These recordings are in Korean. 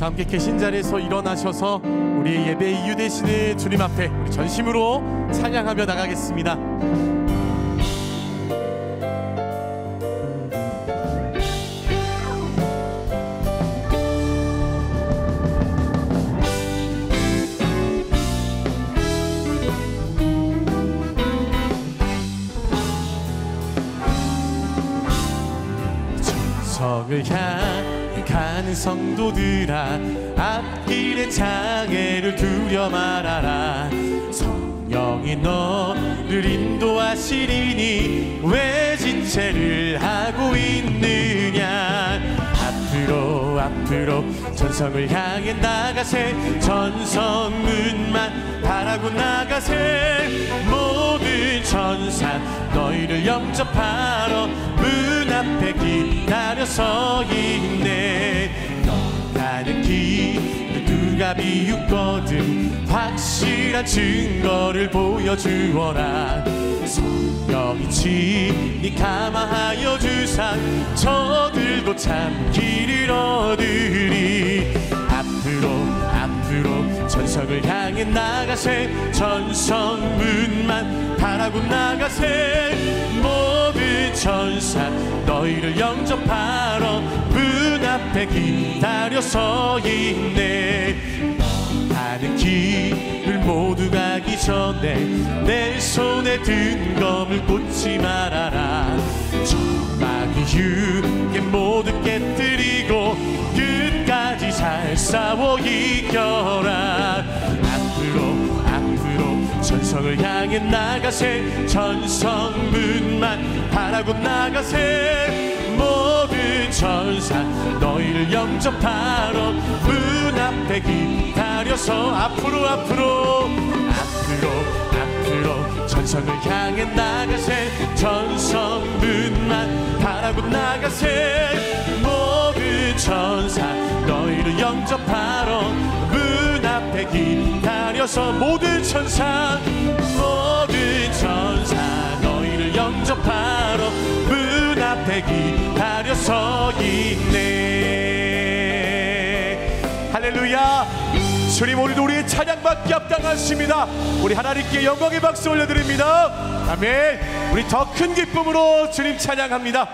다 함께 계신 자리에서 일어나셔서 우리의 예배의 이유 되시는 주님 앞에 우리 전심으로 찬양하며 나가겠습니다. 성을 향해 가는 성도들아, 앞길에 장애를 두려 말아라. 성령이 너를 인도하시리니 왜 지체를 하고 있느냐. 앞으로 전성을 향해 나가세. 전성문만 바라고 나가세. 모든 천사 너희를 영접하러 문 앞에 기다려 서 있네. 너 가는 길 누가 비웃거든 확실한 증거를 보여주어라. 성령이 친히 감화하여 주사 저들도 참 길을 얻으리. 앞으로 전성을 향해 나가세. 전성문만 바라고 나가세. 모든 천사 너희를 영접하러 문 앞에 기다려 서 있네. 가는 길을 모두 가기 전에 내 손에 든 검을 꽂지 말아라. 마귀 유혹에 모두 깨뜨리고 끝까지 잘 싸워 이겨라. 앞으로 전성을 향해 나가세. 전성문만 바라고 나가세. 모든 천사 너희를 영접하러 문 앞에 기다려서 앞으로 전성을 향해 나가세. 전성문만 바라고 나가세. 모든 천사 너희를 영접하러 문 앞에 기다려서 모든 천사 너희를 영접하러 문 앞에 기다려서 있네. 할렐루야. 주님, 오늘도 우리의 찬양받기 합당하십니다. 우리 하나님께 영광의 박수 올려드립니다. 아멘. 우리 더 큰 기쁨으로 주님 찬양합니다.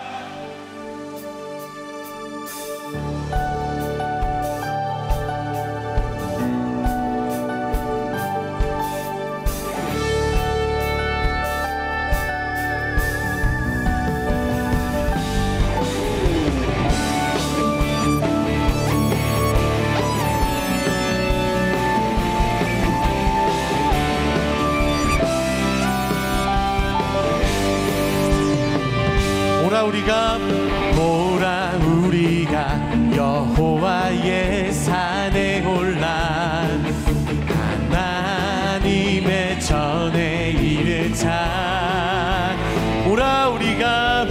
우리가 여호와의 산에 올라 하나님의 전에 이르자. 오라 우리가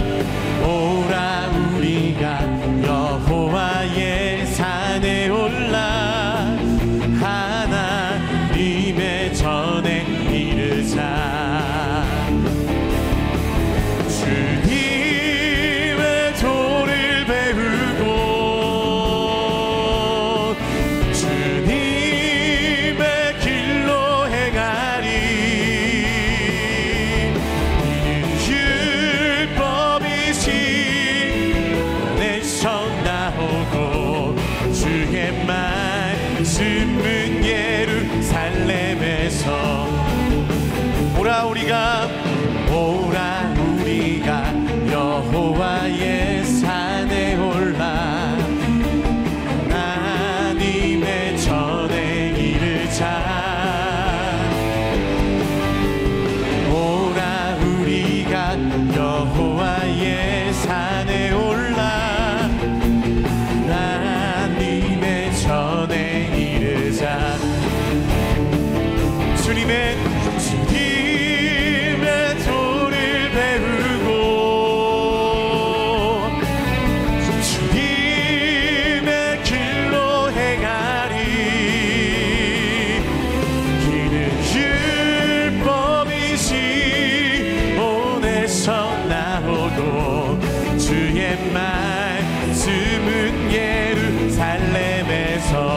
여호와의 산에 올라 하나님의 전에 이르자. 오라 우리가 여호와의 산에 올라 하나님의 전에 이르자. 오라 우리가 여호와의 산에 올라 하나님의 전에 이르자. 주님의 도를 배우고 주님의 길로 행하리. 이는 율법이시 오늘서 나오고 주의 말씀은 예루살렘에서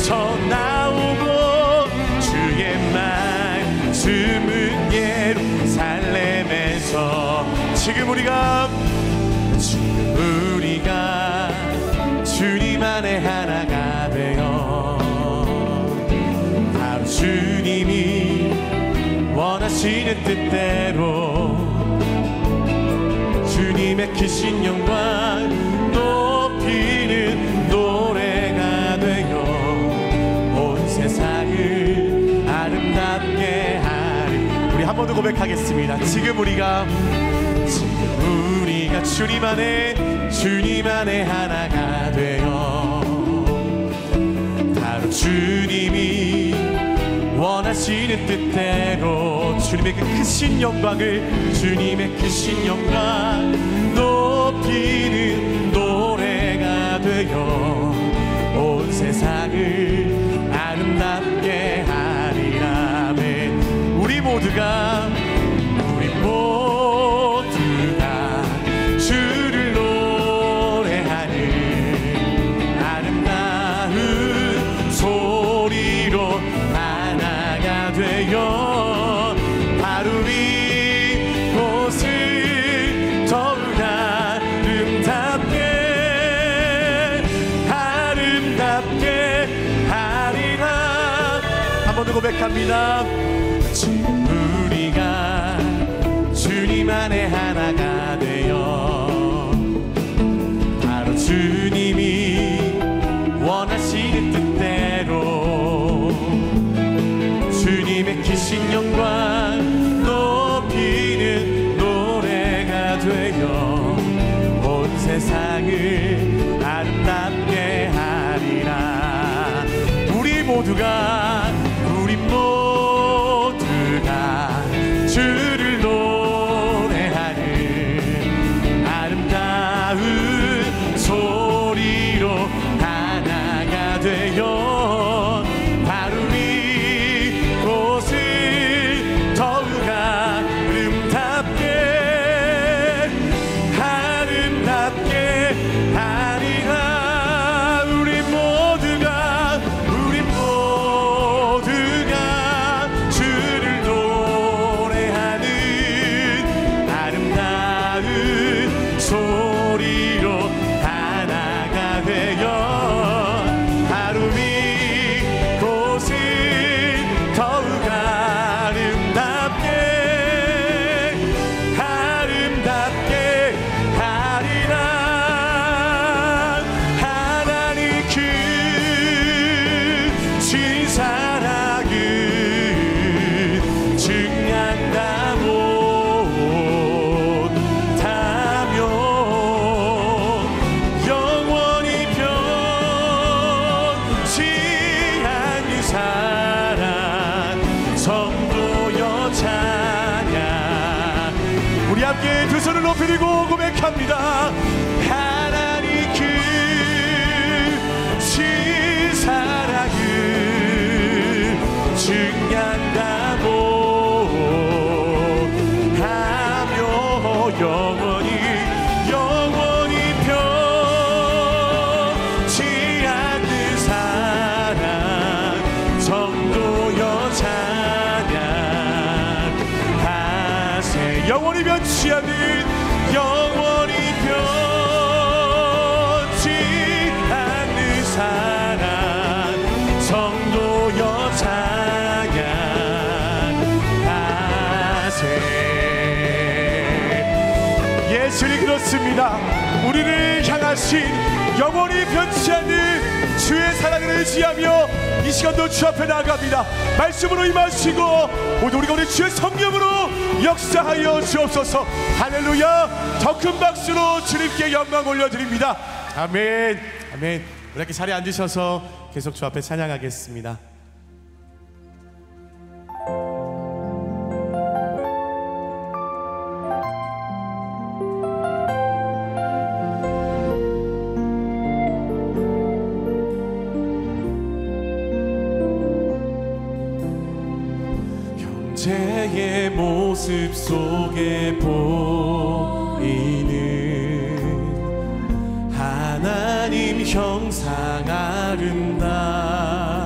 나오고 주의 말씀은 예루살렘에서 지금 우리가 주님 안에 하나가 되어 바로 주님이 원하시는 뜻대로 주님의 크신 영광 높이는 노래가 되어 온 세상을 아름답게 하리. 우리 한 번 더 고백하겠습니다. 지금 우리가 주님 안에 하나가 되어 바로 주님이 원하시는 뜻대로 주님의 그 크신 영광을 주님의 크신 영광 높이는 노래가 되어 온 세상을 아름답게 하리라. 아멘. 우리 모두가 주를 노래하는 아름다운 소리로 하나가 되어 바로 이곳을 더욱 아름답게 하리라. 한 번 더 고백합니다. 지금 우리가 주님 안에 하나가 되어 바로 주님이 원하시는 뜻대로 주님의 크신 영광 높이는 노래가 되어 온 세상을 아름답게 하리라. 우리 모두가 주를 노래하는 아름다운 소리로 하나가 되어 바로 이곳을 더욱 아름답게 하리라. 우리 모두가 주를 노래하는 아름다운 소리로 하나가 되어 바로 이곳을 더욱 아름답게 하리라. 하나님 그 진 사랑은 증한다 못하며 영원히 변치 않는 사랑 성도여 찬양. 우리 함께 두 손을 높이 들고 고백합니다. 하나님 그 진 사랑을 증한다 못하며 영원히 변치 않는 사랑 성도여 찬양하세. 영원히 변치 않는 사랑 성도여 찬양하세. 예수님 그렇습니다. 우리를 향하신 영원히 변치 않는 주의 사랑을 의지하며 이 시간도 주 앞에 나아갑니다. 말씀으로 임하시고 모두 우리가 우리 주의 성령으로 역사하여 주옵소서. 할렐루야. 더 큰 박수로 주님께 영광 올려드립니다. 아멘. 아멘. 이렇게 자리에 앉으셔서 계속 주 앞에 찬양하겠습니다. 형제의 모습 속에 보이는 하나님 형상 아름다운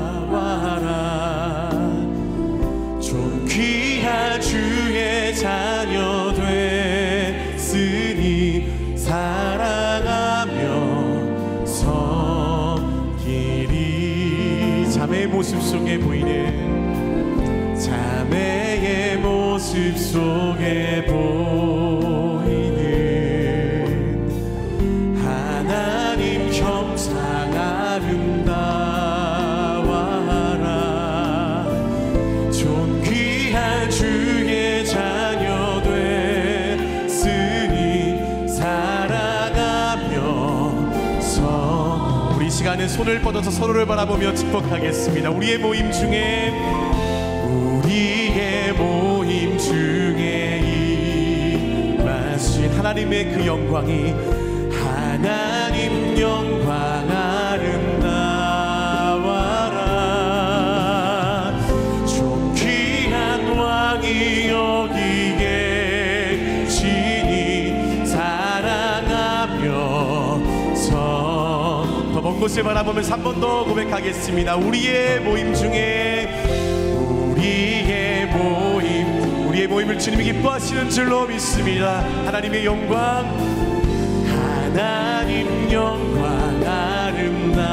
자매의 모습 속에 보이는 자매의 모습 속에 보이는 하나님 형상 아름다워라. 존귀한 주의 자녀 됐으니 사랑하며 우리 시간에 손을 뻗어서 서로를 바라보며 축복하겠습니다. 우리의 모임 중에 임하신 하나님의 그 영광이 하나님 영광 아름다워라. 존귀한 왕이 여기 계시니 사랑하며 더 먼 곳을 바라보면서 한 번 더 고백하겠습니다. 우리의 모임 중에 우리의 모임을 주님이 기뻐하시는 줄로 믿습니다. 하나님의 영광 하나님 영광 아름다워라.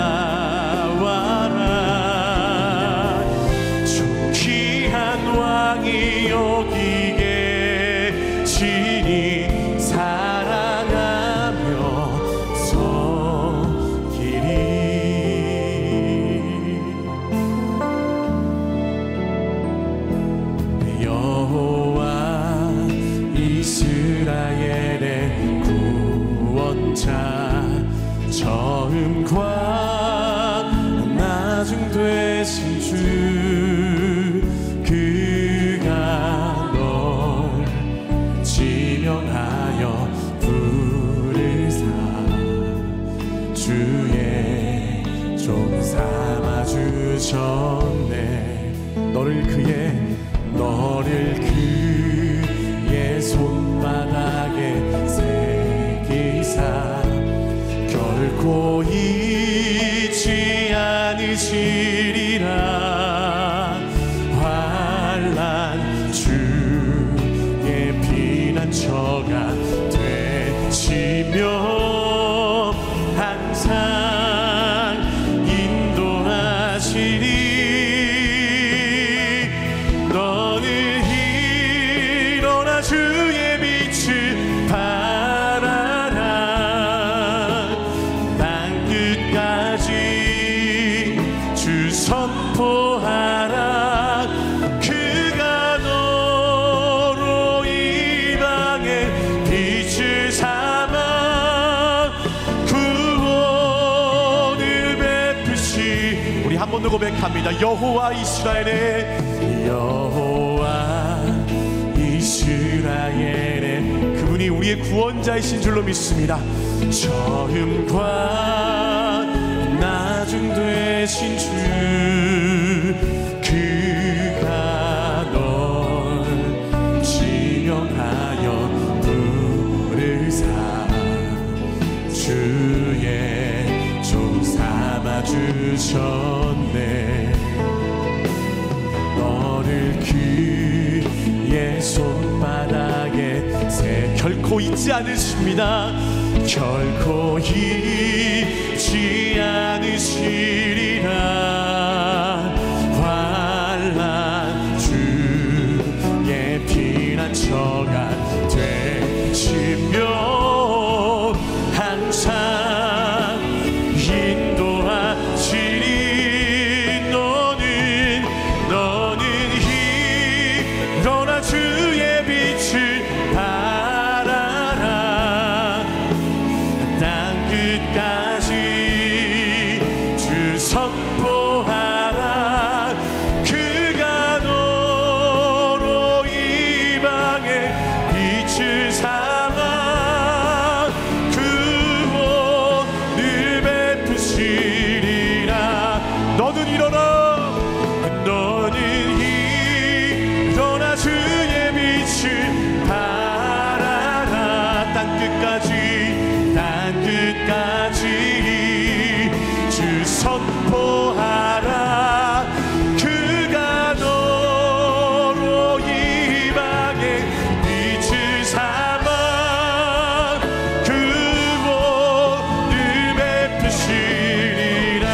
존귀한 왕이 여기 계시니 사랑하며 섬기리. 여호와 이스라엘의 구원자 처음과 나중 되신 주 그가 널 지명하여 부르사 주의 종 삼아 주셨네. 너를 그의 손바닥에 새기사 결코 잊지 않으시리라. 환난 주의 피난처가 되시며 항상 인도하시리. 너는 일어나 주의 빛을 발하라. 땅끝까지 주 선포하라. 그가 너로 이방에 빛을 삼아 구원을 베푸시. 우리 한 번 더 고백합니다. 여호와 이스라엘의 그분이 우리의 구원자이신 줄로 믿습니다. 처음과 나중 되신 주 그가 널 지명하여 부르사 주의 종 삼아 주셨네. 너를 그의 손바닥에 결코 잊지 않으십니다. 결코 잊지 않으시리라. 환난 주의 피난처가 되시며 항상 인도하시리. 너는 일어나 주의 빛을 발하라. 땅끝까지 주 선포하라. 그가 너로 이방에 빛을 삼아 구원을 베푸시리라. 너는 일어나 주의 빛을 발하라. 땅끝까지 주 선포하라. 그가 너로 이방에 빛을 삼아 구원을 베푸시리라.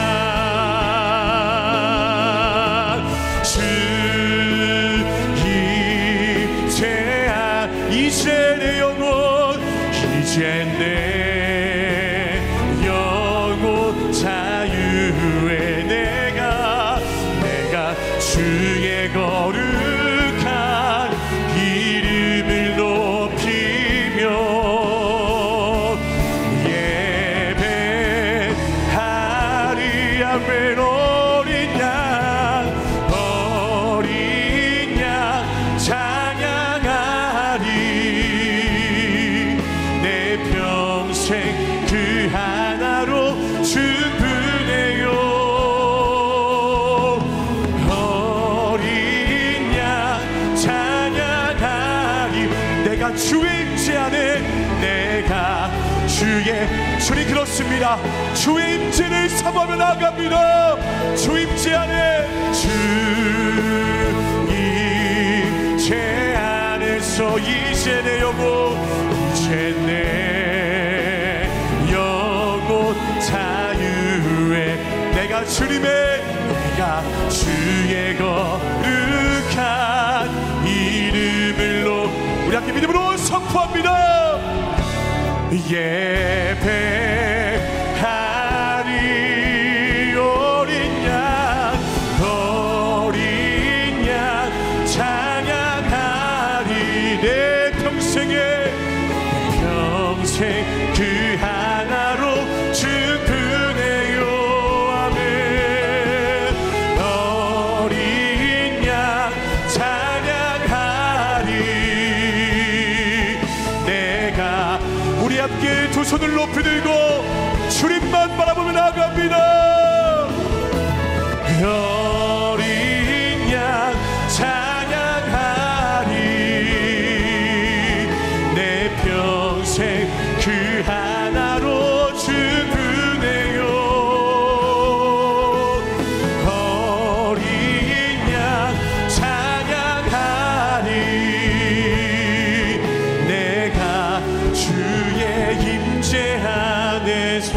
아멘. 어린 양 찬양하리. 내 평생 그 하나로 충분해요. 어린 양 찬양하리. 내가 주의 임재 안에, 내가 주님 그렇습니다. 주의 임재를 사모하며 나아갑니다. 주 임재 안에, 주 임재 안에서 이제 내 영혼, 이제 내 영혼 자유해. 내가 주의 거룩한 이름을 우리 함께 믿음으로 선포합니다. 예배하리. 어린 양 찬양하리. 내 평생 그 하나로 충분해요. 아멘. 어린 양 찬양하리. 내가 우리 함께 두 손을 높이 들고 주님만 바라보며 나아갑니다. 어린 양 찬양하리. 내 평생 그 하나로 충분해요. 어린 양 찬양하리. 내가 주의 임재 안에서.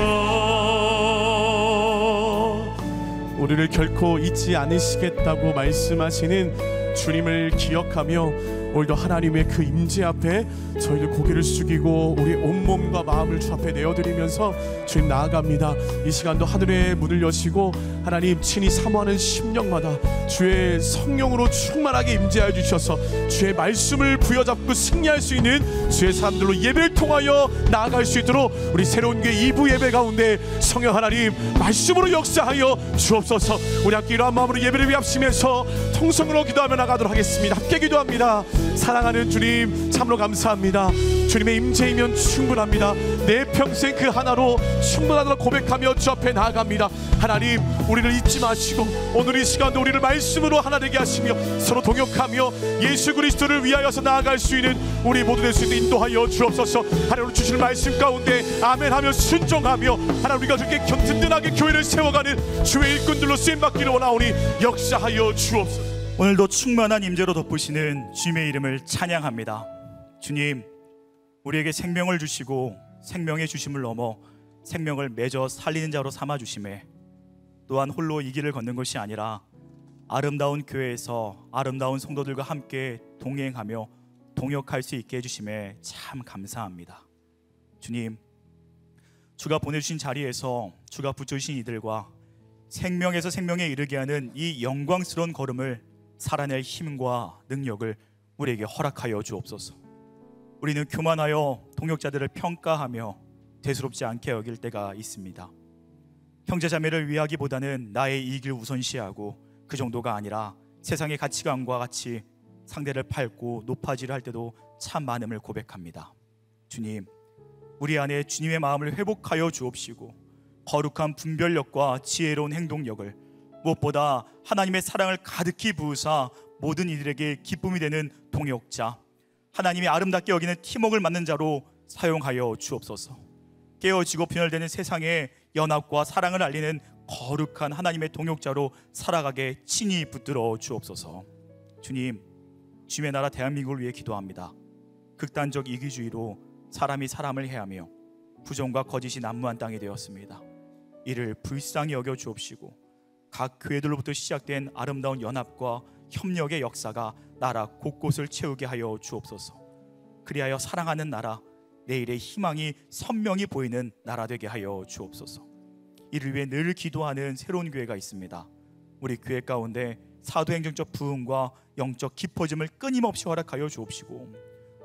우리를 결코 잊지 않으시겠다고 말씀하시는 주님을 기억하며 오늘도 하나님의 그 임재 앞에 저희들 고개를 숙이고 우리 온몸과 마음을 주 앞에 내어드리면서 주님 나아갑니다. 이 시간도 하늘의 문을 여시고 하나님 친히 사모하는 심령마다 주의 성령으로 충만하게 임재하여 주셔서 주의 말씀을 부여잡고 승리할 수 있는 주의 사람들로 예배를 통하여 나아갈 수 있도록 우리 새로운 교회 2부 예배 가운데 성령 하나님 말씀으로 역사하여 주옵소서. 우리 함께 이러한 마음으로 예배를 위해 합심해서 통성으로 기도하며 나가도록 하겠습니다. 함께 기도합니다. 사랑하는 주님 참으로 감사합니다. 주님의 임재이면 충분합니다. 내 평생 그 하나로 충분하다고 고백하며 주 앞에 나아갑니다. 하나님 우리를 잊지 마시고 오늘 이 시간도 우리를 말씀으로 하나 되게 하시며 서로 동역하며 예수 그리스도를 위하여서 나아갈 수 있는 우리 모두 될 수 있는 인도하여 주옵소서. 하나님 주시는 말씀 가운데 아멘하며 순종하며 하나님 우리가 주께 든든하게 교회를 세워가는 주의 일꾼들로 쓰임받기를 원하오니 역사하여 주옵소서. 오늘도 충만한 임재로 덮으시는 주님의 이름을 찬양합니다. 주님, 우리에게 생명을 주시고 생명의 주심을 넘어 생명을 맺어 살리는 자로 삼아 주심에 또한 홀로 이 길을 걷는 것이 아니라 아름다운 교회에서 아름다운 성도들과 함께 동행하며 동역할 수 있게 해주심에 참 감사합니다. 주님, 주가 보내주신 자리에서 주가 붙여주신 이들과 생명에서 생명에 이르게 하는 이 영광스러운 걸음을 살아낼 힘과 능력을 우리에게 허락하여 주옵소서. 우리는 교만하여 동역자들을 평가하며 대수롭지 않게 여길 때가 있습니다. 형제자매를 위하기보다는 나의 이익을 우선시하고 그 정도가 아니라 세상의 가치관과 같이 상대를 밟고 높아지려 할 때도 참 많음을 고백합니다. 주님, 우리 안에 주님의 마음을 회복하여 주옵시고 거룩한 분별력과 지혜로운 행동력을 무엇보다 하나님의 사랑을 가득히 부으사 모든 이들에게 기쁨이 되는 동역자, 하나님이 아름답게 여기는 팀워크를 맡는 자로 사용하여 주옵소서. 깨어지고 분열되는 세상에 연합과 사랑을 알리는 거룩한 하나님의 동역자로 살아가게 친히 붙들어 주옵소서. 주님, 주님의 나라 대한민국을 위해 기도합니다. 극단적 이기주의로 사람이 사람을 해하며 부정과 거짓이 난무한 땅이 되었습니다. 이를 불쌍히 여겨 주옵시고 각 교회들로부터 시작된 아름다운 연합과 협력의 역사가 나라 곳곳을 채우게 하여 주옵소서. 그리하여 사랑하는 나라, 내일의 희망이 선명히 보이는 나라 되게 하여 주옵소서. 이를 위해 늘 기도하는 새로운 교회가 있습니다. 우리 교회 가운데 사도행정적 부흥과 영적 깊어짐을 끊임없이 허락하여 주옵시고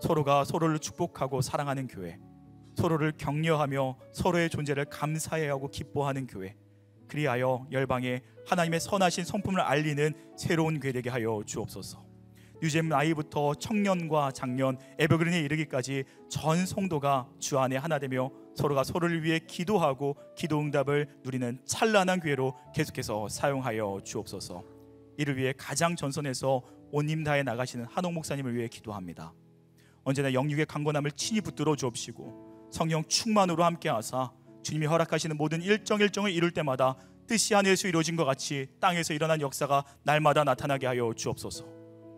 서로가 서로를 축복하고 사랑하는 교회, 서로를 격려하며 서로의 존재를 감사해하고 기뻐하는 교회, 그리하여 열방에 하나님의 선하신 성품을 알리는 새로운 교회 되게 하여 주옵소서. 유잼 나이부터 청년과 장년, 에버그린에 이르기까지 전 성도가 주 안에 하나 되며 서로가 서로를 위해 기도하고 기도 응답을 누리는 찬란한 교회로 계속해서 사용하여 주옵소서. 이를 위해 가장 전선에서 온 힘 다해 나가시는 한옥 목사님을 위해 기도합니다. 언제나 영육의 강건함을 친히 붙들어 주옵시고 성령 충만으로 함께하사 주님이 허락하시는 모든 일정을 이룰 때마다 뜻이 하늘에서 이루어진 것 같이 땅에서 일어난 역사가 날마다 나타나게 하여 주옵소서.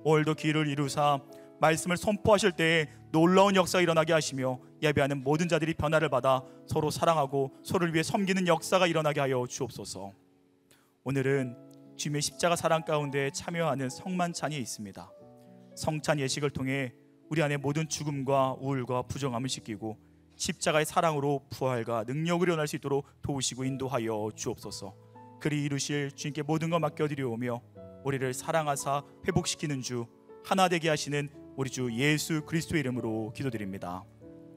오늘도 기를 이루사 말씀을 선포하실 때에 놀라운 역사가 일어나게 하시며 예배하는 모든 자들이 변화를 받아 서로 사랑하고 서로를 위해 섬기는 역사가 일어나게 하여 주옵소서. 오늘은 주님의 십자가 사랑 가운데 참여하는 성만찬이 있습니다. 성찬 예식을 통해 우리 안에 모든 죽음과 우울과 부정함을 씻기고 십자가의 사랑으로 부활과 능력을 일어날 수 있도록 도우시고 인도하여 주옵소서. 그리 이루실 주님께 모든 것 맡겨드리오며 우리를 사랑하사 회복시키는 주 하나 되게 하시는 우리 주 예수 그리스도의 이름으로 기도드립니다.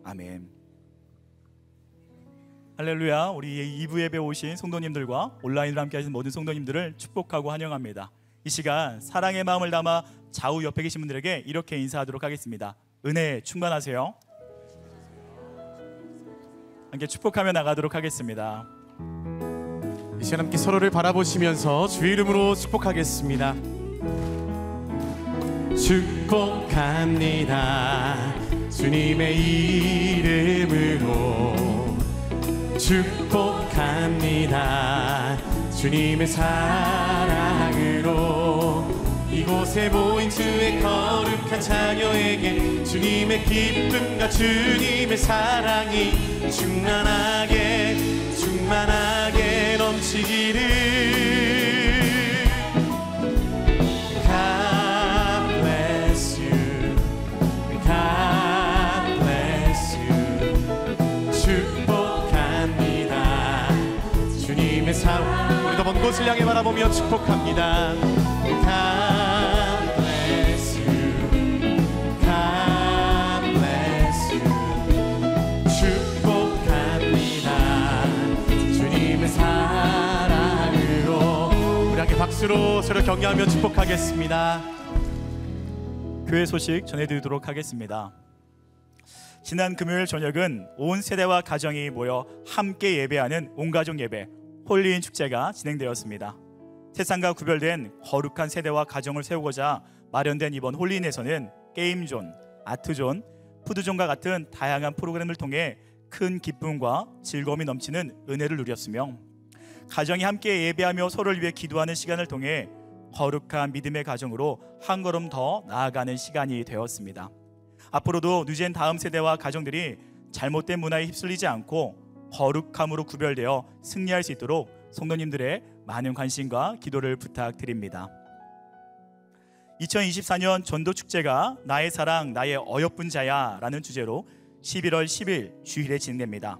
아멘. 할렐루야. 우리 2부 예배 오신 성도님들과 온라인으로 함께 하신 모든 성도님들을 축복하고 환영합니다. 이 시간 사랑의 마음을 담아 좌우 옆에 계신 분들에게 이렇게 인사하도록 하겠습니다. 은혜 충만하세요. 함께 축복하며 나가도록 하겠습니다. 이 시간 함께 서로를 바라보시면서 주의 이름으로 축복하겠습니다. 축복합니다. 주님의 이름으로 축복합니다. 주님의 사랑으로 이곳에 모인 주의 거룩한 자녀에게 주님의 기쁨과 주님의 사랑이 충만하게 넘치기를. God bless you, God bless you. 축복합니다. 주님의 사랑. 우리도 먼 곳을 향해 바라보며 축복합니다. God bless you, God bless you. 축복합니다. 주님의 사랑으로. 우리 함께 박수로 서로 격려하며 축복하겠습니다. 교회 소식 전해드리도록 하겠습니다. 지난 금요일 저녁은 온 세대와 가정이 모여 함께 예배하는 온가족 예배 홀리인 축제가 진행되었습니다. 세상과 구별된 거룩한 세대와 가정을 세우고자 마련된 이번 홀리인에서는 게임존, 아트존, 푸드존과 같은 다양한 프로그램을 통해 큰 기쁨과 즐거움이 넘치는 은혜를 누렸으며 가정이 함께 예배하며 서로를 위해 기도하는 시간을 통해 거룩한 믿음의 가정으로 한 걸음 더 나아가는 시간이 되었습니다. 앞으로도 누젠 다음 세대와 가정들이 잘못된 문화에 휩쓸리지 않고 거룩함으로 구별되어 승리할 수 있도록 성도님들의 많은 관심과 기도를 부탁드립니다. 2024년 전도축제가 나의 사랑 나의 어여쁜 자야 라는 주제로 11월 10일 주일에 진행됩니다.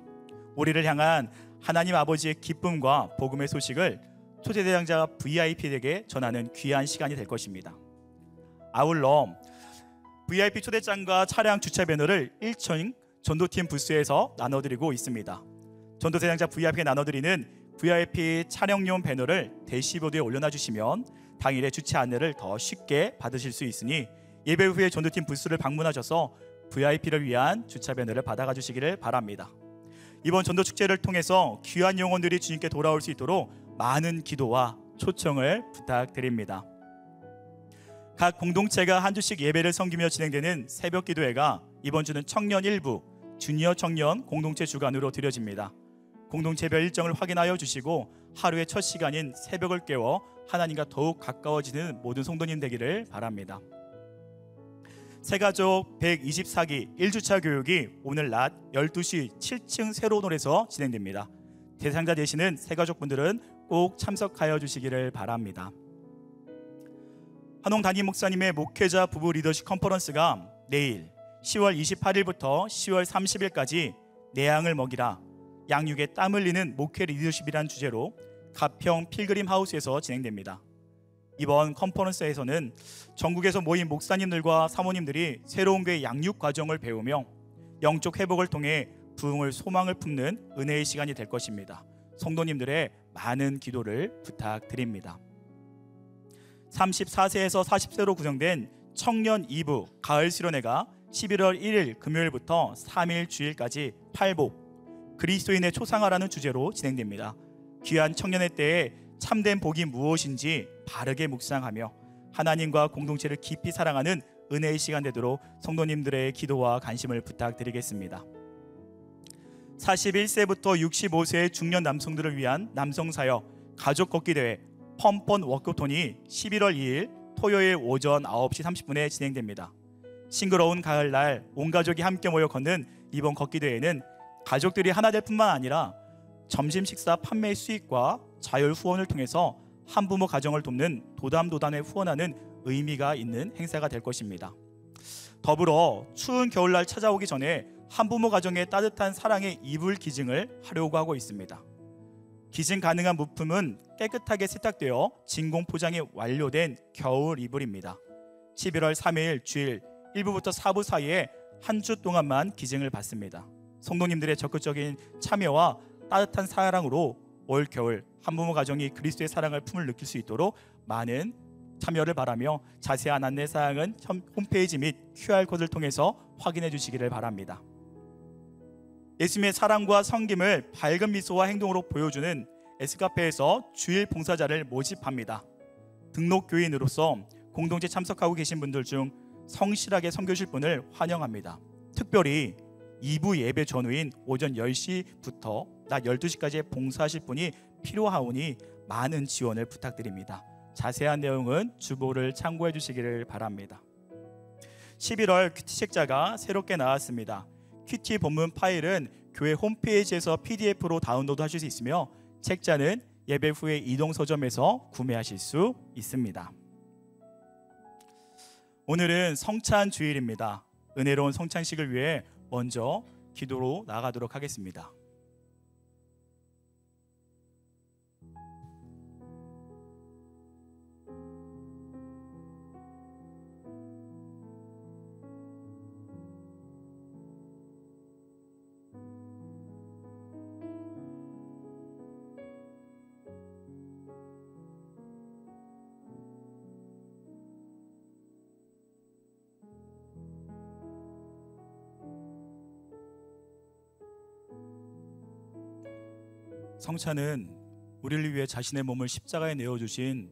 우리를 향한 하나님 아버지의 기쁨과 복음의 소식을 초대대상자 VIP에게 전하는 귀한 시간이 될 것입니다. 아울러 VIP 초대장과 차량 주차 배너를 1층 전도팀 부스에서 나눠드리고 있습니다. 전도대상자 VIP에게 나눠드리는 VIP 촬영용 배너를 대시보드에 올려놔 주시면 당일의 주차 안내를 더 쉽게 받으실 수 있으니 예배 후에 전도팀 부스를 방문하셔서 VIP를 위한 주차 배너를 받아가 주시기를 바랍니다. 이번 전도축제를 통해서 귀한 영혼들이 주님께 돌아올 수 있도록 많은 기도와 초청을 부탁드립니다. 각 공동체가 한 주씩 예배를 섬기며 진행되는 새벽 기도회가 이번 주는 청년 일부, 주니어 청년 공동체 주관으로 드려집니다. 공동체별 일정을 확인하여 주시고 하루의 첫 시간인 새벽을 깨워 하나님과 더욱 가까워지는 모든 성도님 되기를 바랍니다. 새가족 124기 1주차 교육이 오늘 낮 12시 7층 새로운 홀에서 진행됩니다. 대상자 되시는 새가족분들은 꼭 참석하여 주시기를 바랍니다. 한홍 담임 목사님의 목회자 부부 리더십 컨퍼런스가 내일 10월 28일부터 10월 30일까지 내 양을 먹이라 양육에 땀 흘리는 목회 리더십이란 주제로 가평 필그림 하우스에서 진행됩니다. 이번 컨퍼런스에서는 전국에서 모인 목사님들과 사모님들이 새로운 교회 양육 과정을 배우며 영적 회복을 통해 부흥을 소망을 품는 은혜의 시간이 될 것입니다. 성도님들의 많은 기도를 부탁드립니다. 34세에서 40세로 구성된 청년 2부 가을 수련회가 11월 1일 금요일부터 3일 주일까지 팔복 그리스도인의 초상화라는 주제로 진행됩니다. 귀한 청년의 때에 참된 복이 무엇인지 바르게 묵상하며 하나님과 공동체를 깊이 사랑하는 은혜의 시간 되도록 성도님들의 기도와 관심을 부탁드리겠습니다. 41세부터 65세의 중년 남성들을 위한 남성사역 가족 걷기 대회 펌펀 워크톤이 11월 2일 토요일 오전 9시 30분에 진행됩니다. 싱그러운 가을날 온 가족이 함께 모여 걷는 이번 걷기 대회는 가족들이 하나 될 뿐만 아니라 점심 식사 판매 수익과 자율 후원을 통해서 한부모 가정을 돕는 도담도단에 후원하는 의미가 있는 행사가 될 것입니다. 더불어 추운 겨울날 찾아오기 전에 한부모 가정의 따뜻한 사랑의 이불 기증을 하려고 하고 있습니다. 기증 가능한 물품은 깨끗하게 세탁되어 진공 포장이 완료된 겨울 이불입니다. 11월 3일 주일 1부부터 4부 사이에 한 주 동안만 기증을 받습니다. 성도님들의 적극적인 참여와 따뜻한 사랑으로 올 겨울 한부모 가정이 그리스도의 사랑을 품을 느낄 수 있도록 많은 참여를 바라며 자세한 안내 사항은 홈페이지 및 QR코드를 통해서 확인해 주시기를 바랍니다. 예수님의 사랑과 섬김을 밝은 미소와 행동으로 보여주는 S카페에서 주일 봉사자를 모집합니다. 등록 교인으로서 공동체 참석하고 계신 분들 중 성실하게 섬겨주실 분을 환영합니다. 특별히 2부 예배 전후인 오전 10시부터 낮 12시까지 봉사하실 분이 필요하오니 많은 지원을 부탁드립니다. 자세한 내용은 주보를 참고해 주시기를 바랍니다. 11월 큐티 책자가 새롭게 나왔습니다. 큐티 본문 파일은 교회 홈페이지에서 PDF로 다운로드 하실 수 있으며 책자는 예배 후에 이동 서점에서 구매하실 수 있습니다. 오늘은 성찬 주일입니다. 은혜로운 성찬식을 위해 먼저 기도로 나가도록 하겠습니다. 성찬은 우리를 위해 자신의 몸을 십자가에 내어주신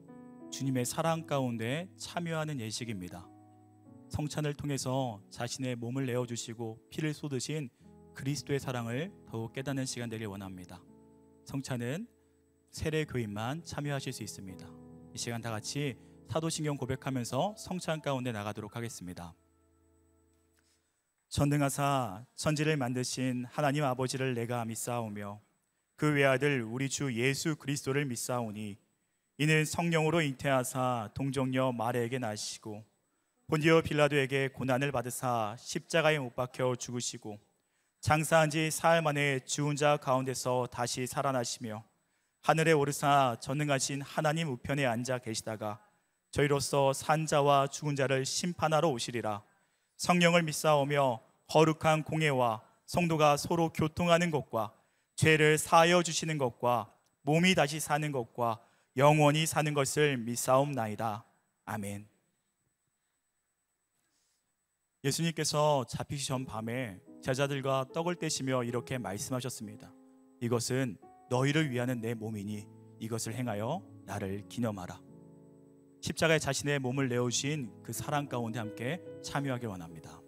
주님의 사랑 가운데 참여하는 예식입니다. 성찬을 통해서 자신의 몸을 내어주시고 피를 쏟으신 그리스도의 사랑을 더욱 깨닫는 시간 되길 원합니다. 성찬은 세례 교인만 참여하실 수 있습니다. 이 시간 다 같이 사도신경 고백하면서 성찬 가운데 나가도록 하겠습니다. 전능하사 천지를 만드신 하나님 아버지를 내가 믿사오며 그 외아들 우리 주 예수 그리스도를 믿사오니 이는 성령으로 잉태하사 동정녀 마리아에게 나시고 본디오 빌라도에게 고난을 받으사 십자가에 못 박혀 죽으시고 장사한 지 사흘 만에 죽은 자 가운데서 다시 살아나시며 하늘에 오르사 전능하신 하나님 우편에 앉아 계시다가 저희로서 산 자와 죽은 자를 심판하러 오시리라. 성령을 믿사오며 거룩한 공예와 성도가 서로 교통하는 것과 죄를 사하여 주시는 것과 몸이 다시 사는 것과 영원히 사는 것을 믿사옵나이다. 아멘. 예수님께서 잡히시 전 밤에 제자들과 떡을 떼시며 이렇게 말씀하셨습니다. 이것은 너희를 위하는 내 몸이니 이것을 행하여 나를 기념하라. 십자가에 자신의 몸을 내어주신 그 사랑 가운데 함께 참여하길 원합니다.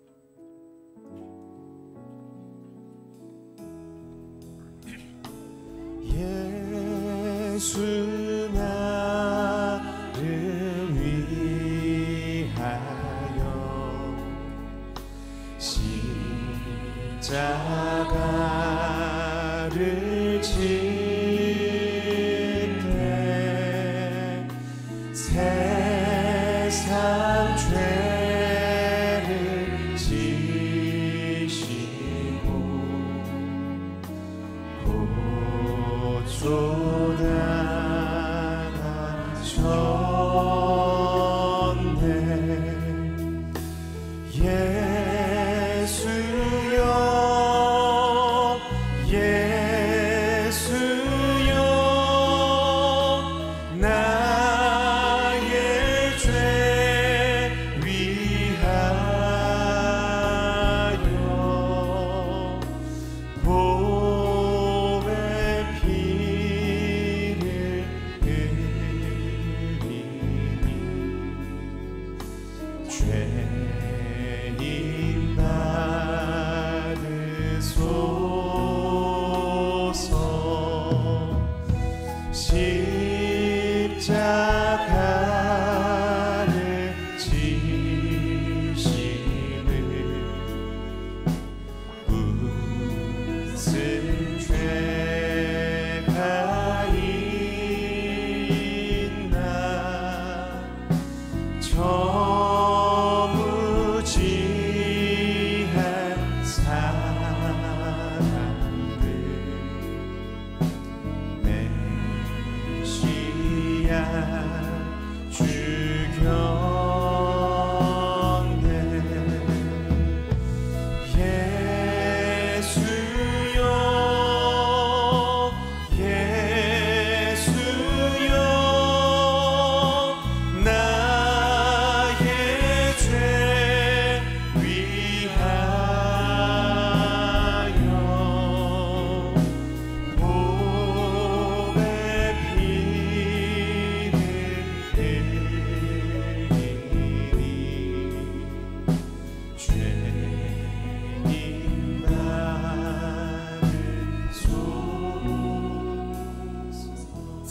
예수 나를 위하여 십자가를 질때 세상 죄를 지시고 예수여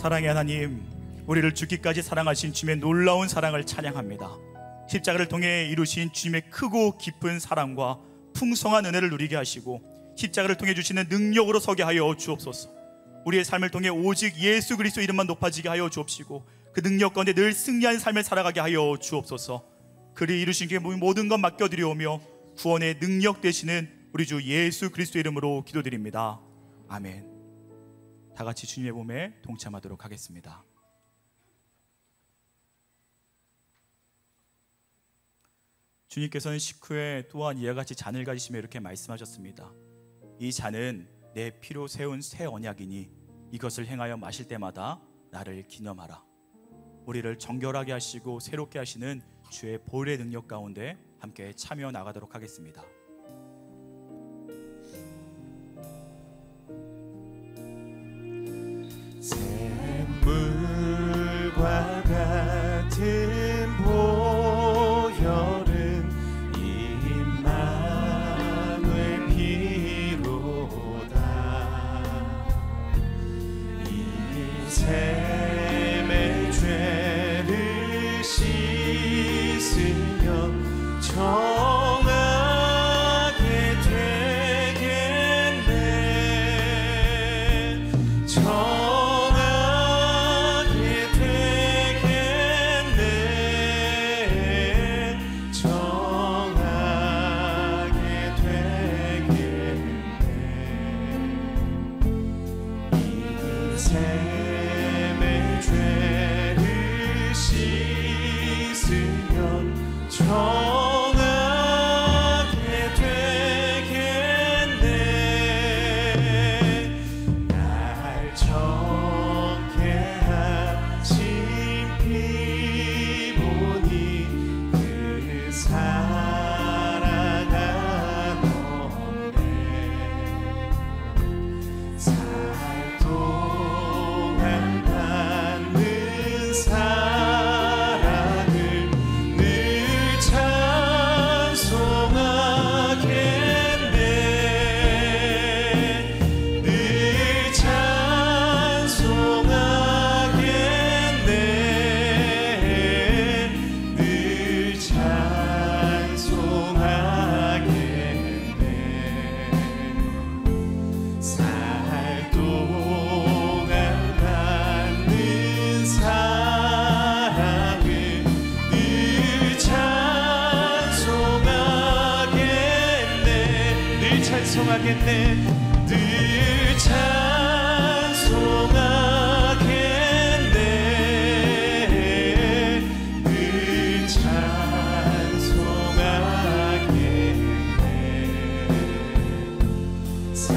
사랑의 하나님, 우리를 죽기까지 사랑하신 주님의 놀라운 사랑을 찬양합니다. 십자가를 통해 이루신 주님의 크고 깊은 사랑과 풍성한 은혜를 누리게 하시고 십자가를 통해 주시는 능력으로 서게 하여 주옵소서. 우리의 삶을 통해 오직 예수 그리스도 이름만 높아지게 하여 주옵시고 그 능력 가운데 늘 승리하는 삶을 살아가게 하여 주옵소서. 그리 이루신 게 모든 것 맡겨드리오며 구원의 능력 되시는 우리 주 예수 그리스도 이름으로 기도드립니다. 아멘. 다 같이 주님의 몸에 동참하도록 하겠습니다. 주님께서는 식후에 또한 이와 같이 잔을 가지시며 이렇게 말씀하셨습니다. 이 잔은 내 피로 세운 새 언약이니 이것을 행하여 마실 때마다 나를 기념하라. 우리를 정결하게 하시고 새롭게 하시는 주의 보혈의 능력 가운데 함께 참여 나가도록 하겠습니다. 샘물과 같은 보혈은 임마누엘 피로다. 이 샘의 죄를 씻으면 정하게 되겠네. 샘의 죄를 씻으면 정하게 되겠네. 날 정케 하신 피 보니 그 사랑아 넘네. 동안 받는 사랑을 늘 찬송하겠네. 늘 찬송하겠네. 늘 찬송하겠네. 살 동안 받는 사랑을 늘 찬송하겠네. 늘 찬송하겠네. 늘 찬송하겠네. 늘 찬송하겠네. 살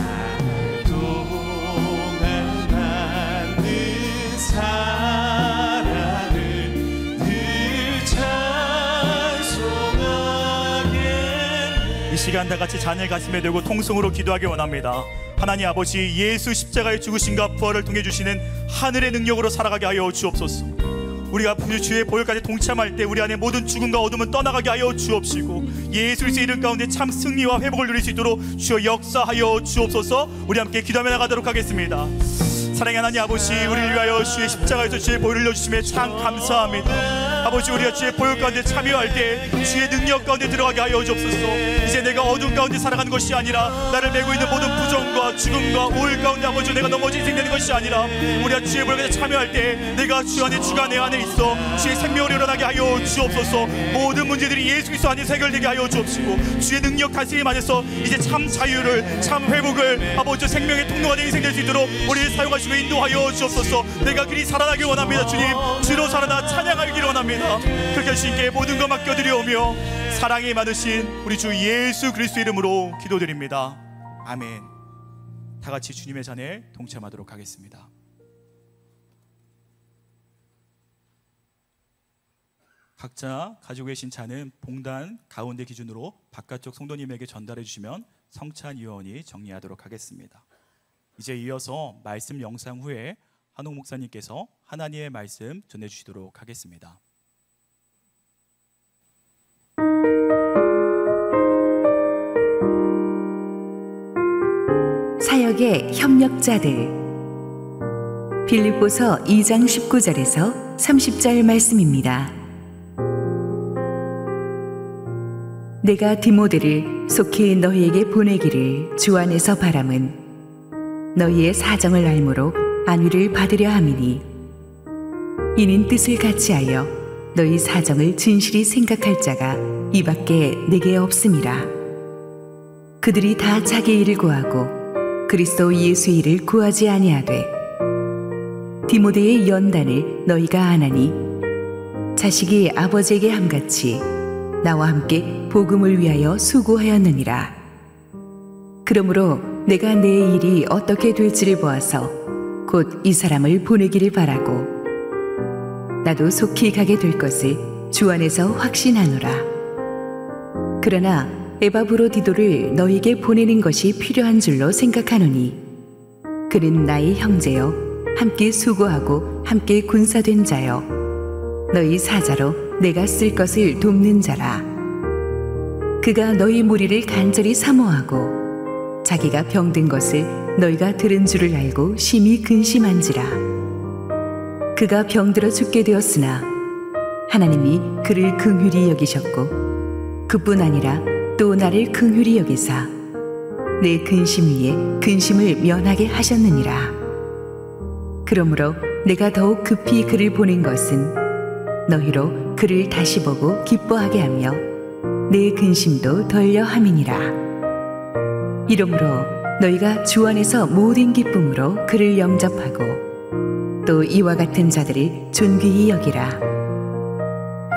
동안 받는 사랑을 늘 찬송하겠네. 이 시간 다 같이 잔을 가슴에 들고 통성으로 기도하기 원합니다. 하나님 아버지, 예수 십자가의 죽으심과 부활을 통해 주시는 하늘의 능력으로 살아가게 하여 주옵소서. 우리가 주의 보혈까지 동참할 때 우리 안에 모든 죽음과 어둠은 떠나가게 하여 주옵시고 예수 그리스도의 이름 가운데 참 승리와 회복을 누릴 수 있도록 주여 역사하여 주옵소서. 우리 함께 기도하며 나가도록 하겠습니다. 사랑의 하나님 아버지, 우리를 위하여 주의 십자가에서 주의 보혈을 흘려주심에 참 감사합니다. 아버지, 우리가 주의 보혈 가운데 참여할 때 주의 능력 가운데 들어가게 하여 주옵소서. 이제 내가 어둠 가운데 살아가는 것이 아니라 나를 메고 있는 모든 부정과 죽음과 오일 가운데 아버지 내가 넘어져 인생되는 것이 아니라 우리가 주의 보혈 가운데 참여할 때 내가 주 안에 주가 내 안에 있어 주의 생명을 일어나게 하여 주옵소서. 모든 문제들이 예수 그리스도 안에서 해결되게 하여 주옵시고 주의 능력 다스림 안에서 이제 참 자유를 참 회복을 아버지 생명의 통로가 된 인생 될 수 있도록 우리를 사용하시고 인도하여 주옵소서. 내가 그리 살아나길 원합니다. 주님, 주로 살아나 찬양하기를 원합니다. 그렇게 하시기에 모든 것 맡겨드리오며 사랑이 많으신 우리 주 예수 그리스도 이름으로 기도드립니다. 아멘. 다 같이 주님의 잔에 동참하도록 하겠습니다. 각자 가지고 계신 잔은 봉단 가운데 기준으로 바깥쪽 성도님에게 전달해 주시면 성찬위원이 정리하도록 하겠습니다. 이제 이어서 말씀 영상 후에 한옥 목사님께서 하나님의 말씀 전해주시도록 하겠습니다. 사역의 협력자들, 빌립보서 2장 19절에서 30절 말씀입니다. 내가 디모데를 속히 너희에게 보내기를 주 안에서 바람은 너희의 사정을 알므로 안위를 받으려 함이니, 이는 뜻을 같이하여 너희 사정을 진실이 생각할 자가 이밖에 내게 없음이라. 그들이 다 자기 일을 구하고 그리스도 예수 일을 구하지 아니하되 디모데의 연단을 너희가 아나니 자식이 아버지에게 함같이 나와 함께 복음을 위하여 수고하였느니라. 그러므로 내가 내 일이 어떻게 될지를 보아서 곧 이 사람을 보내기를 바라고 나도 속히 가게 될 것을 주 안에서 확신하노라. 그러나 에바브로디도를 너희에게 보내는 것이 필요한 줄로 생각하노니 그는 나의 형제여 함께 수고하고 함께 군사된 자여 너희 사자로 내가 쓸 것을 돕는 자라. 그가 너희 무리를 간절히 사모하고 자기가 병든 것을 너희가 들은 줄을 알고 심히 근심한지라. 그가 병들어 죽게 되었으나 하나님이 그를 긍휼히 여기셨고 그뿐 아니라 또 나를 긍휼히 여기사 내 근심 위에 근심을 면하게 하셨느니라. 그러므로 내가 더욱 급히 그를 보낸 것은 너희로 그를 다시 보고 기뻐하게 하며 내 근심도 덜려 함이니라. 이러므로 너희가 주 안에서 모든 기쁨으로 그를 영접하고 또 이와 같은 자들을 존귀히 여기라.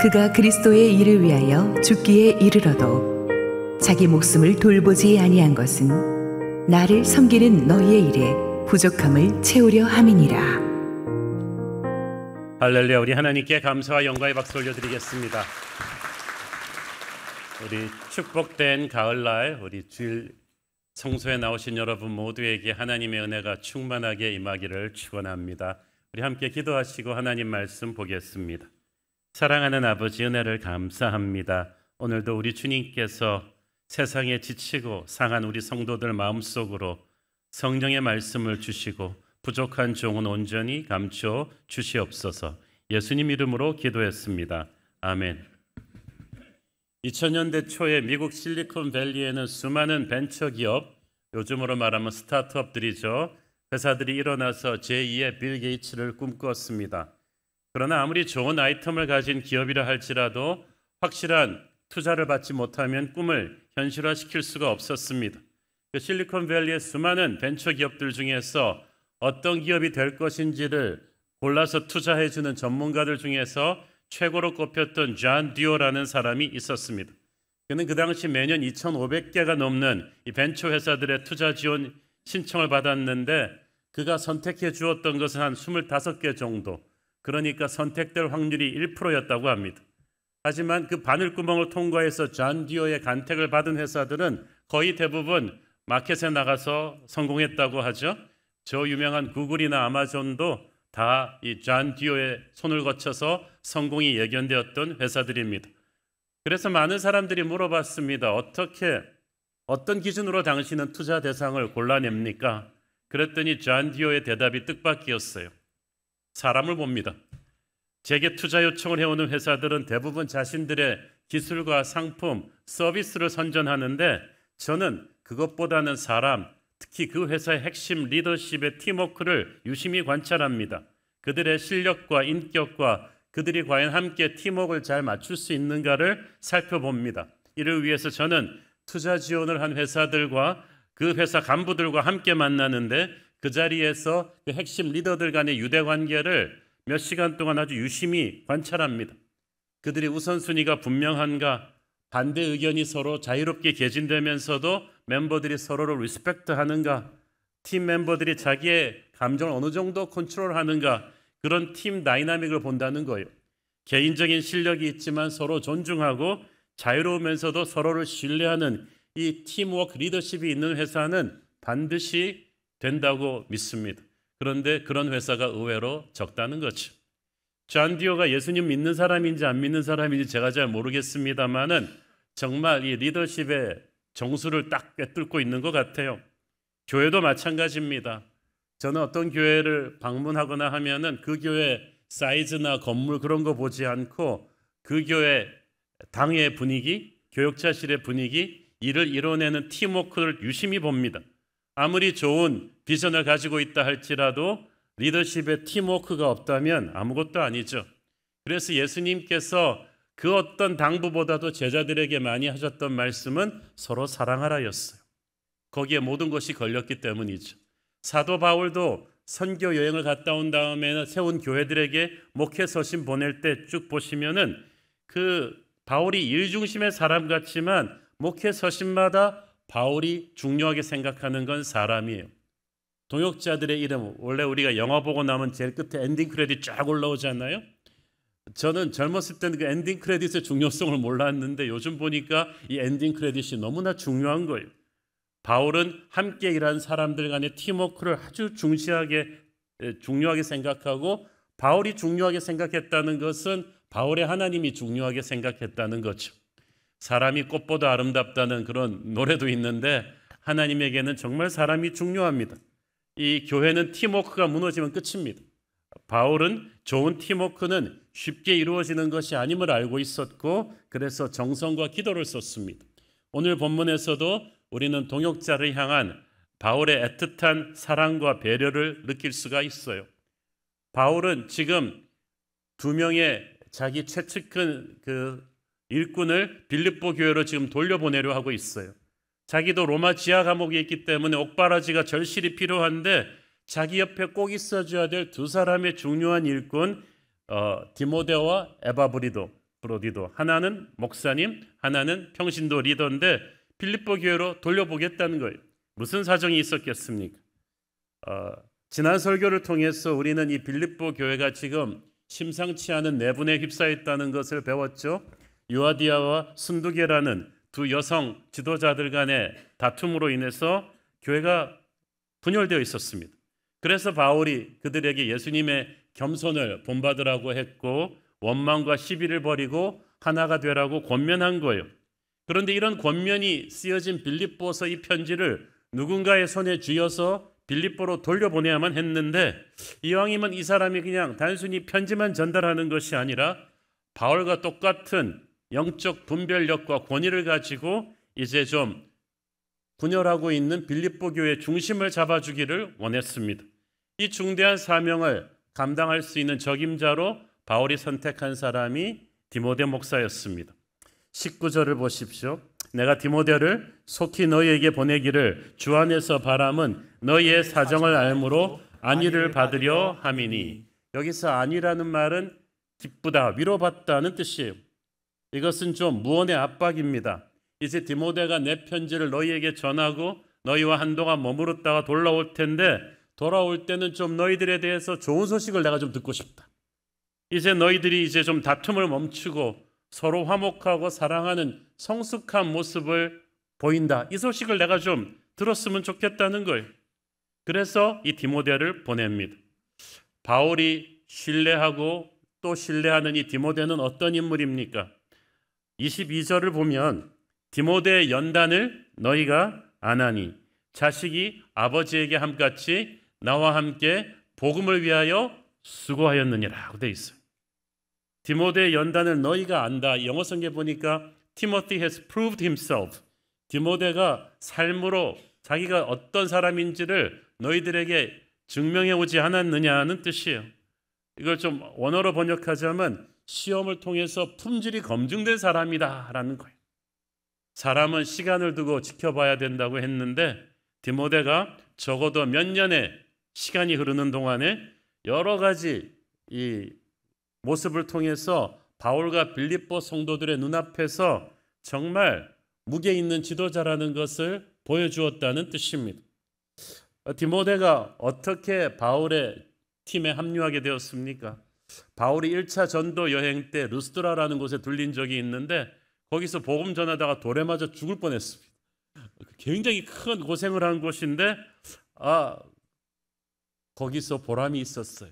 그가 그리스도의 일을 위하여 죽기에 이르러도 자기 목숨을 돌보지 아니한 것은 나를 섬기는 너희의 일에 부족함을 채우려 함이니라. 할렐루야. 우리 하나님께 감사와 영광의 박수 올려드리겠습니다. 우리 축복된 가을날 우리 주일 성소에 나오신 여러분 모두에게 하나님의 은혜가 충만하게 임하기를 축원합니다. 우리 함께 기도하시고 하나님 말씀 보겠습니다. 사랑하는 아버지, 은혜를 감사합니다. 오늘도 우리 주님께서 세상에 지치고 상한 우리 성도들 마음속으로 성령의 말씀을 주시고 부족한 종은 온전히 감추어 주시옵소서. 예수님 이름으로 기도했습니다. 아멘. 2000년대 초에 미국 실리콘밸리에는 수많은 벤처기업, 요즘으로 말하면 스타트업들이죠. 회사들이 일어나서 제2의 빌 게이츠를 꿈꾸었습니다. 그러나 아무리 좋은 아이템을 가진 기업이라 할지라도 확실한 투자를 받지 못하면 꿈을 현실화시킬 수가 없었습니다. 그 실리콘밸리의 수많은 벤처기업들 중에서 어떤 기업이 될 것인지를 골라서 투자해주는 전문가들 중에서 최고로 꼽혔던 존 듀어라는 사람이 있었습니다. 그는 그 당시 매년 2,500개가 넘는 이 벤처 회사들의 투자 지원 신청을 받았는데 그가 선택해 주었던 것은 한 25개 정도, 그러니까 선택될 확률이 1%였다고 합니다. 하지만 그 바늘구멍을 통과해서 존 듀어의 간택을 받은 회사들은 거의 대부분 마켓에 나가서 성공했다고 하죠. 저 유명한 구글이나 아마존도 다 이 존 듀어의 손을 거쳐서 성공이 예견되었던 회사들입니다. 그래서 많은 사람들이 물어봤습니다. 어떤 기준으로 당신은 투자 대상을 골라냅니까? 그랬더니 존 디오의 대답이 뜻밖이었어요. 사람을 봅니다. 제게 투자 요청을 해오는 회사들은 대부분 자신들의 기술과 상품, 서비스를 선전하는데 저는 그것보다는 사람, 특히 그 회사의 핵심 리더십의 팀워크를 유심히 관찰합니다. 그들의 실력과 인격과 그들이 과연 함께 팀워크를 잘 맞출 수 있는가를 살펴봅니다. 이를 위해서 저는 투자 지원을 한 회사들과 그 회사 간부들과 함께 만나는데 그 자리에서 그 핵심 리더들 간의 유대관계를 몇 시간 동안 아주 유심히 관찰합니다. 그들이 우선순위가 분명한가, 반대 의견이 서로 자유롭게 개진되면서도 멤버들이 서로를 리스펙트하는가, 팀 멤버들이 자기의 감정을 어느 정도 컨트롤하는가, 그런 팀 다이나믹을 본다는 거예요. 개인적인 실력이 있지만 서로 존중하고 자유로우면서도 서로를 신뢰하는 이 팀워크 리더십이 있는 회사는 반드시 된다고 믿습니다. 그런데 그런 회사가 의외로 적다는 거죠. 존 디오가 예수님 믿는 사람인지 안 믿는 사람인지 제가 잘 모르겠습니다만은 정말 이 리더십의 정수를 딱 꿰뚫고 있는 것 같아요. 교회도 마찬가지입니다. 저는 어떤 교회를 방문하거나 하면은 그 교회 사이즈나 건물 그런 거 보지 않고 그 교회 당의 분위기, 교역자실의 분위기, 이를 이뤄내는 팀워크를 유심히 봅니다. 아무리 좋은 비전을 가지고 있다 할지라도 리더십의 팀워크가 없다면 아무것도 아니죠. 그래서 예수님께서 그 어떤 당부보다도 제자들에게 많이 하셨던 말씀은 서로 사랑하라였어요. 거기에 모든 것이 걸렸기 때문이죠. 사도 바울도 선교 여행을 갔다 온 다음에는 세운 교회들에게 목회 서신 보낼 때 쭉 보시면은 그 바울이 일 중심의 사람 같지만 목회 서신마다 바울이 중요하게 생각하는 건 사람이에요. 동역자들의 이름, 원래 우리가 영화 보고 나면 제일 끝에 엔딩 크레딧 쫙 올라오지 않나요? 저는 젊었을 때는 그 엔딩 크레딧의 중요성을 몰랐는데 요즘 보니까 이 엔딩 크레딧이 너무나 중요한 거예요. 바울은 함께 일한 사람들 간의 팀워크를 아주 중요하게 생각하고 바울이 중요하게 생각했다는 것은 바울의 하나님이 중요하게 생각했다는 거죠. 사람이 꽃보다 아름답다는 그런 노래도 있는데 하나님에게는 정말 사람이 중요합니다. 이 교회는 팀워크가 무너지면 끝입니다. 바울은 좋은 팀워크는 쉽게 이루어지는 것이 아님을 알고 있었고 그래서 정성과 기도를 썼습니다. 오늘 본문에서도 우리는 동역자를 향한 바울의 애틋한 사랑과 배려를 느낄 수가 있어요. 바울은 지금 2명의 자기 최측근 그 일꾼을 빌립보 교회로 지금 돌려보내려 하고 있어요. 자기도 로마 지하 감옥에 있기 때문에 옥바라지가 절실히 필요한데 자기 옆에 꼭 있어줘야 될 2사람의 중요한 일꾼 디모데와 에바브로디도, 하나는 목사님, 하나는 평신도 리더인데 빌립보 교회로 돌려보겠다는 거예요. 무슨 사정이 있었겠습니까? 지난 설교를 통해서 우리는 이 빌립보 교회가 지금 심상치 않은 내분에 휩싸였다는 것을 배웠죠. 유아디아와 순두계라는 2 여성 지도자들 간의 다툼으로 인해서 교회가 분열되어 있었습니다. 그래서 바울이 그들에게 예수님의 겸손을 본받으라고 했고 원망과 시비를 버리고 하나가 되라고 권면한 거예요. 그런데 이런 권면이 쓰여진 빌립보서 이 편지를 누군가의 손에 쥐어서 빌립보로 돌려보내야만 했는데 이왕이면 이 사람이 그냥 단순히 편지만 전달하는 것이 아니라 바울과 똑같은 영적 분별력과 권위를 가지고 이제 좀 분열하고 있는 빌립보 교회의 중심을 잡아주기를 원했습니다. 이 중대한 사명을 감당할 수 있는 적임자로 바울이 선택한 사람이 디모데 목사였습니다. 19절을 보십시오. 내가 디모데를 속히 너희에게 보내기를 주 안에서 바람은 너희의 사정을 알므로 안위를 받으려 함이니. 여기서 안위라는 말은 기쁘다, 위로받다는 뜻이에요. 이것은 좀 무언의 압박입니다. 이제 디모데가 내 편지를 너희에게 전하고 너희와 한동안 머무렀다가 돌아올 텐데 돌아올 때는 좀 너희들에 대해서 좋은 소식을 내가 좀 듣고 싶다. 이제 너희들이 이제 좀 다툼을 멈추고 서로 화목하고 사랑하는 성숙한 모습을 보인다. 이 소식을 내가 좀 들었으면 좋겠다는 거예요. 그래서 이 디모데를 보냅니다. 바울이 신뢰하고 또 신뢰하는 이 디모데는 어떤 인물입니까? 22절을 보면 디모데의 연단을 너희가 아나니 자식이 아버지에게 함같이 나와 함께 복음을 위하여 수고하였느니라 돼 있어요. 디모데의 연단을 너희가 안다. 영어 성경에 보니까 Timothy has proved himself. 디모데가 삶으로 자기가 어떤 사람인지를 너희들에게 증명해 오지 않았느냐는 뜻이에요. 이걸 좀 원어로 번역하자면 시험을 통해서 품질이 검증된 사람이다라는 거예요. 사람은 시간을 두고 지켜봐야 된다고 했는데 디모데가 적어도 몇 년의 시간이 흐르는 동안에 여러 가지 이 모습을 통해서 바울과 빌립보 성도들의 눈앞에서 정말 무게 있는 지도자라는 것을 보여주었다는 뜻입니다. 디모데가 어떻게 바울의 팀에 합류하게 되었습니까? 바울이 1차 전도 여행 때 루스드라라는 곳에 들린 적이 있는데 거기서 복음 전하다가 돌에 맞아 죽을 뻔했습니다. 굉장히 큰 고생을 한 곳인데 거기서 보람이 있었어요.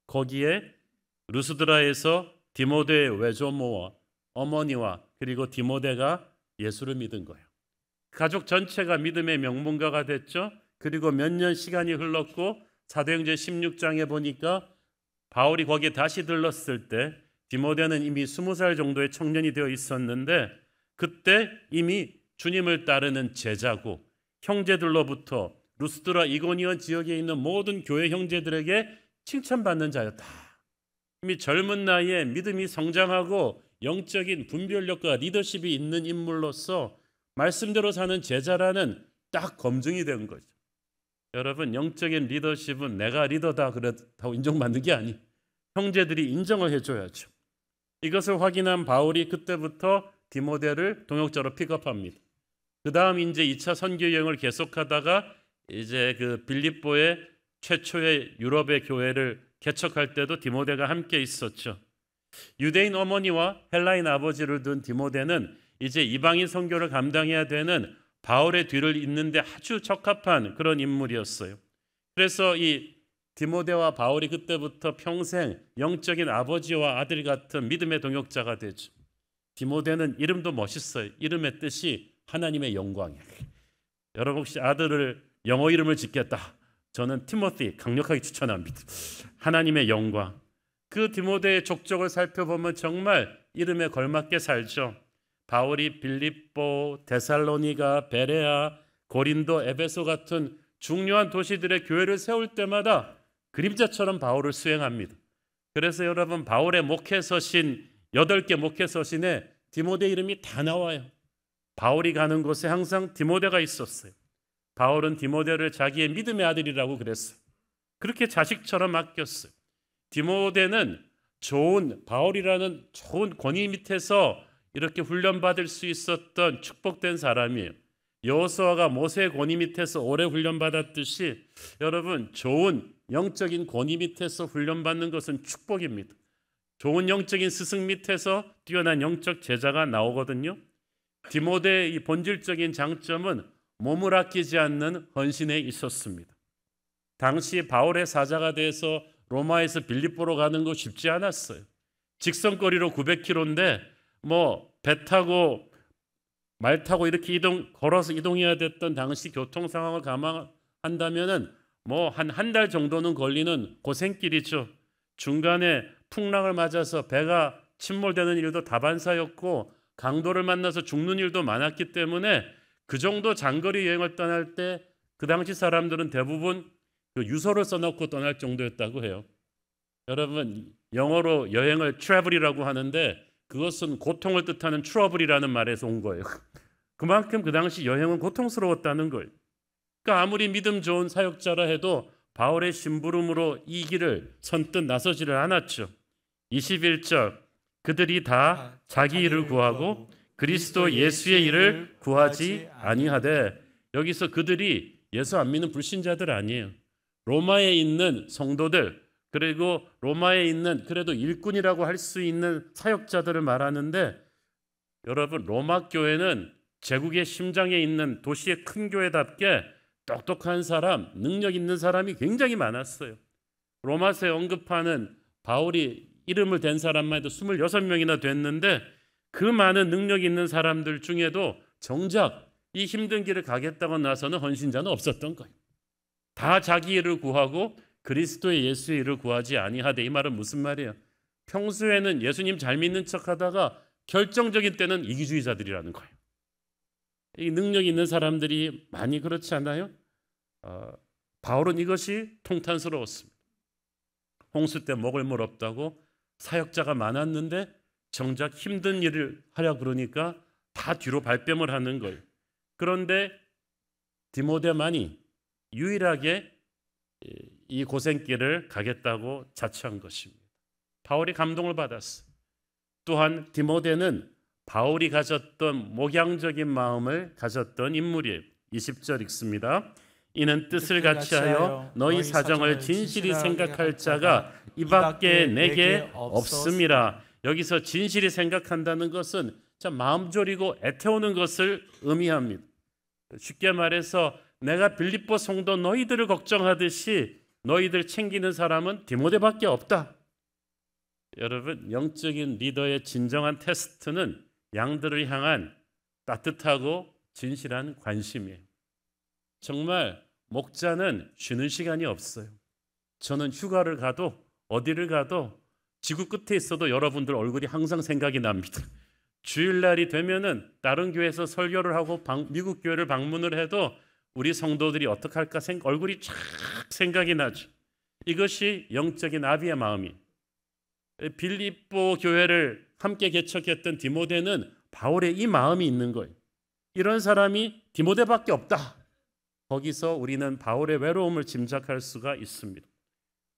거기에 루스드라에서 디모데의 외조모와 어머니와 그리고 디모데가 예수를 믿은 거예요. 가족 전체가 믿음의 명문가가 됐죠. 그리고 몇 년 시간이 흘렀고 사도행전 16장에 보니까 바울이 거기에 다시 들렀을 때 디모데는 이미 20살 정도의 청년이 되어 있었는데 그때 이미 주님을 따르는 제자고 형제들로부터 루스드라 이고니온 지역에 있는 모든 교회 형제들에게 칭찬받는 자였다. 이미 젊은 나이에 믿음이 성장하고 영적인 분별력과 리더십이 있는 인물로서 말씀대로 사는 제자라는 딱 검증이 된 거죠. 여러분, 영적인 리더십은 내가 리더다 그렇다고 인정받는 게 아니에요. 형제들이 인정을 해줘야죠. 이것을 확인한 바울이 그때부터 디모데를 동역자로 픽업합니다. 그 다음 이제 2차 선교 여행을 계속하다가 이제 그 빌립보의 최초의 유럽의 교회를 개척할 때도 디모데가 함께 있었죠. 유대인 어머니와 헬라인 아버지를 둔 디모데는 이제 이방인 선교를 감당해야 되는 바울의 뒤를 잇는데 아주 적합한 그런 인물이었어요. 그래서 이 디모데와 바울이 그때부터 평생 영적인 아버지와 아들 같은 믿음의 동역자가 되죠. 디모데는 이름도 멋있어요. 이름의 뜻이 하나님의 영광이에요. 여러분 혹시 아들을 영어 이름을 짓겠다. 저는 티모티 강력하게 추천합니다. 하나님의 영광. 그 디모데의 족적을 살펴보면 정말 이름에 걸맞게 살죠. 바울이 빌립보, 데살로니가, 베레아, 고린도, 에베소 같은 중요한 도시들의 교회를 세울 때마다 그림자처럼 바울을 수행합니다. 그래서 여러분 바울의 목회서신 8개 목회서신에 디모데 이름이 다 나와요. 바울이 가는 곳에 항상 디모데가 있었어요. 바울은 디모데를 자기의 믿음의 아들이라고 그랬어요. 그렇게 자식처럼 아꼈어요. 디모데는 바울이라는 좋은 권위 밑에서 이렇게 훈련받을 수 있었던 축복된 사람이에요. 여호수아가 모세의 권위 밑에서 오래 훈련받았듯이 여러분 좋은 영적인 권위 밑에서 훈련받는 것은 축복입니다. 좋은 영적인 스승 밑에서 뛰어난 영적 제자가 나오거든요. 디모데의 이 본질적인 장점은 몸을 아끼지 않는 헌신에 있었습니다. 당시 바울의 사자가 돼서 로마에서 빌립보로 가는 거 쉽지 않았어요. 직선거리로 900km인데 배 타고 말 타고 이렇게 걸어서 이동해야 됐던 당시 교통 상황을 감안한다면은 한 달 정도는 걸리는 고생길이죠. 중간에 풍랑을 맞아서 배가 침몰되는 일도 다반사였고 강도를 만나서 죽는 일도 많았기 때문에 그 정도 장거리 여행을 떠날 때 그 당시 사람들은 대부분 그 유서를 써놓고 떠날 정도였다고 해요. 여러분 영어로 여행을 travel이라고 하는데 그것은 고통을 뜻하는 trouble이라는 말에서 온 거예요. 그만큼 그 당시 여행은 고통스러웠다는 거예요. 그러니까 아무리 믿음 좋은 사역자라 해도 바울의 심부름으로 이 길을 선뜻 나서지를 않았죠. 21절 그들이 다 자기 일을 구하고 그리스도 예수의 일을 구하지 아니하되 여기서 그들이 예수 안 믿는 불신자들 아니에요. 로마에 있는 성도들 그리고 로마에 있는 그래도 일꾼이라고 할 수 있는 사역자들을 말하는데 여러분 로마 교회는 제국의 심장에 있는 도시의 큰 교회답게 똑똑한 사람, 능력 있는 사람이 굉장히 많았어요. 로마서에 언급하는 바울이 이름을 댄 사람만 해도 26명이나 됐는데 그 많은 능력 있는 사람들 중에도 정작 이 힘든 길을 가겠다고 나서는 헌신자는 없었던 거예요. 다 자기 일을 구하고 그리스도의 예수의 일을 구하지 아니하되, 이 말은 무슨 말이에요? 평소에는 예수님 잘 믿는 척하다가 결정적인 때는 이기주의자들이라는 거예요. 이 능력 있는 사람들이 많이 그렇지 않아요? 바울은 이것이 통탄스러웠습니다. 홍수 때 먹을 물 없다고 사역자가 많았는데 정작 힘든 일을 하려 그러니까 다 뒤로 발뺌을 하는 거예요. 그런데 디모데만이 유일하게 이 고생길을 가겠다고 자처한 것입니다. 바울이 감동을 받았어요. 또한 디모데는 바울이 가졌던 목양적인 마음을 가졌던 인물이에요. 20절 읽습니다. 이는 뜻을 같이하여 너희 사정을 진실이 생각할 자가 이 밖에 내게 없음이라. 여기서 진실이 생각한다는 것은 참 마음 졸이고 애태우는 것을 의미합니다. 쉽게 말해서 내가 빌립보 성도 너희들을 걱정하듯이 너희들 챙기는 사람은 디모데밖에 없다. 여러분, 영적인 리더의 진정한 테스트는 양들을 향한 따뜻하고 진실한 관심이에요. 정말 목자는 쉬는 시간이 없어요. 저는 휴가를 가도 어디를 가도 지구 끝에 있어도 여러분들 얼굴이 항상 생각이 납니다. 주일날이 되면은 다른 교회에서 설교를 하고 미국 교회를 방문을 해도 우리 성도들이 어떻게 할까 얼굴이 쫙 생각이 나죠. 이것이 영적인 아비의 마음이. 빌립보 교회를 함께 개척했던 디모데는 바울의 이 마음이 있는 거예요. 이런 사람이 디모데밖에 없다. 거기서 우리는 바울의 외로움을 짐작할 수가 있습니다.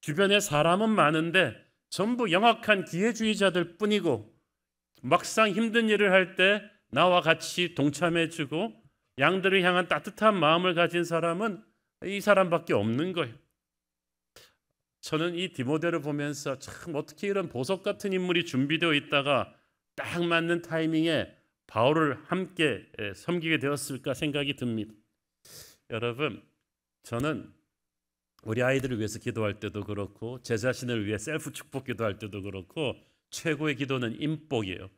주변에 사람은 많은데 전부 영악한 기회주의자들 뿐이고, 막상 힘든 일을 할 때 나와 같이 동참해주고 양들을 향한 따뜻한 마음을 가진 사람은 이 사람밖에 없는 거예요. 저는 이 디모데를 보면서 참 어떻게 이런 보석 같은 인물이 준비되어 있다가 딱 맞는 타이밍에 바울을 함께 섬기게 되었을까 생각이 듭니다. 여러분, 저는 우리 아이들을 위해서 기도할 때도 그렇고 제 자신을 위해 셀프 축복 기도할 때도 그렇고 최고의 기도는 인복이에요.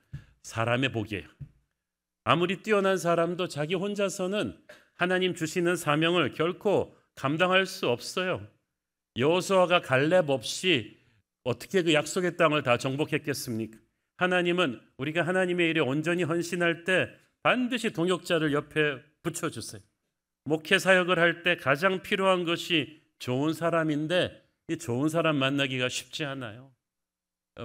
사람의 복이에요. 아무리 뛰어난 사람도 자기 혼자서는 하나님 주시는 사명을 결코 감당할 수 없어요. 여호수아가 갈렙 없이 어떻게 그 약속의 땅을 다 정복했겠습니까? 하나님은 우리가 하나님의 일에 온전히 헌신할 때 반드시 동역자를 옆에 붙여주세요. 목회 사역을 할 때 가장 필요한 것이 좋은 사람인데 이 좋은 사람 만나기가 쉽지 않아요.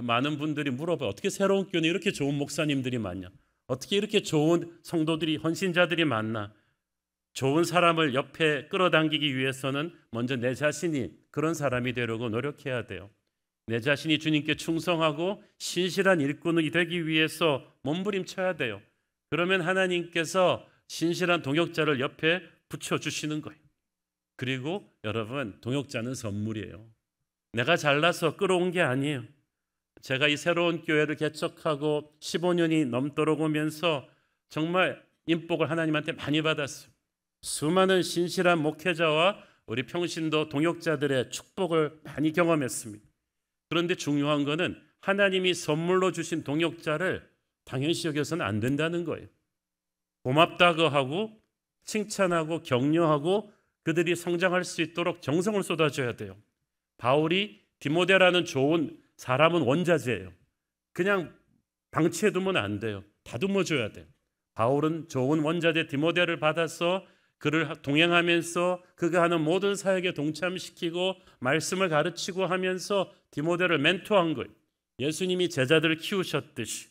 많은 분들이 물어봐요. 어떻게 새로운 교회에 이렇게 좋은 목사님들이 많냐? 어떻게 이렇게 좋은 성도들이, 헌신자들이 많나? 좋은 사람을 옆에 끌어당기기 위해서는 먼저 내 자신이 그런 사람이 되려고 노력해야 돼요. 내 자신이 주님께 충성하고 신실한 일꾼이 되기 위해서 몸부림쳐야 돼요. 그러면 하나님께서 신실한 동역자를 옆에 붙여주시는 거예요. 그리고 여러분, 동역자는 선물이에요. 내가 잘나서 끌어온 게 아니에요. 제가 이 새로운 교회를 개척하고 15년이 넘도록 오면서 정말 인복을 하나님한테 많이 받았어요. 수많은 신실한 목회자와 우리 평신도 동역자들의 축복을 많이 경험했습니다. 그런데 중요한 거는 하나님이 선물로 주신 동역자를 당연시 여겨서는 안 된다는 거예요. 고맙다고 하고 칭찬하고 격려하고 그들이 성장할 수 있도록 정성을 쏟아줘야 돼요. 바울이 디모데라는 좋은 사람은 원자재예요. 그냥 방치해두면 안 돼요. 다듬어줘야 돼요. 바울은 좋은 원자재 디모데를 받아서 그를 동행하면서 그가 하는 모든 사역에 동참시키고 말씀을 가르치고 하면서 디모데를 멘토한 거예요. 예수님이 제자들을 키우셨듯이.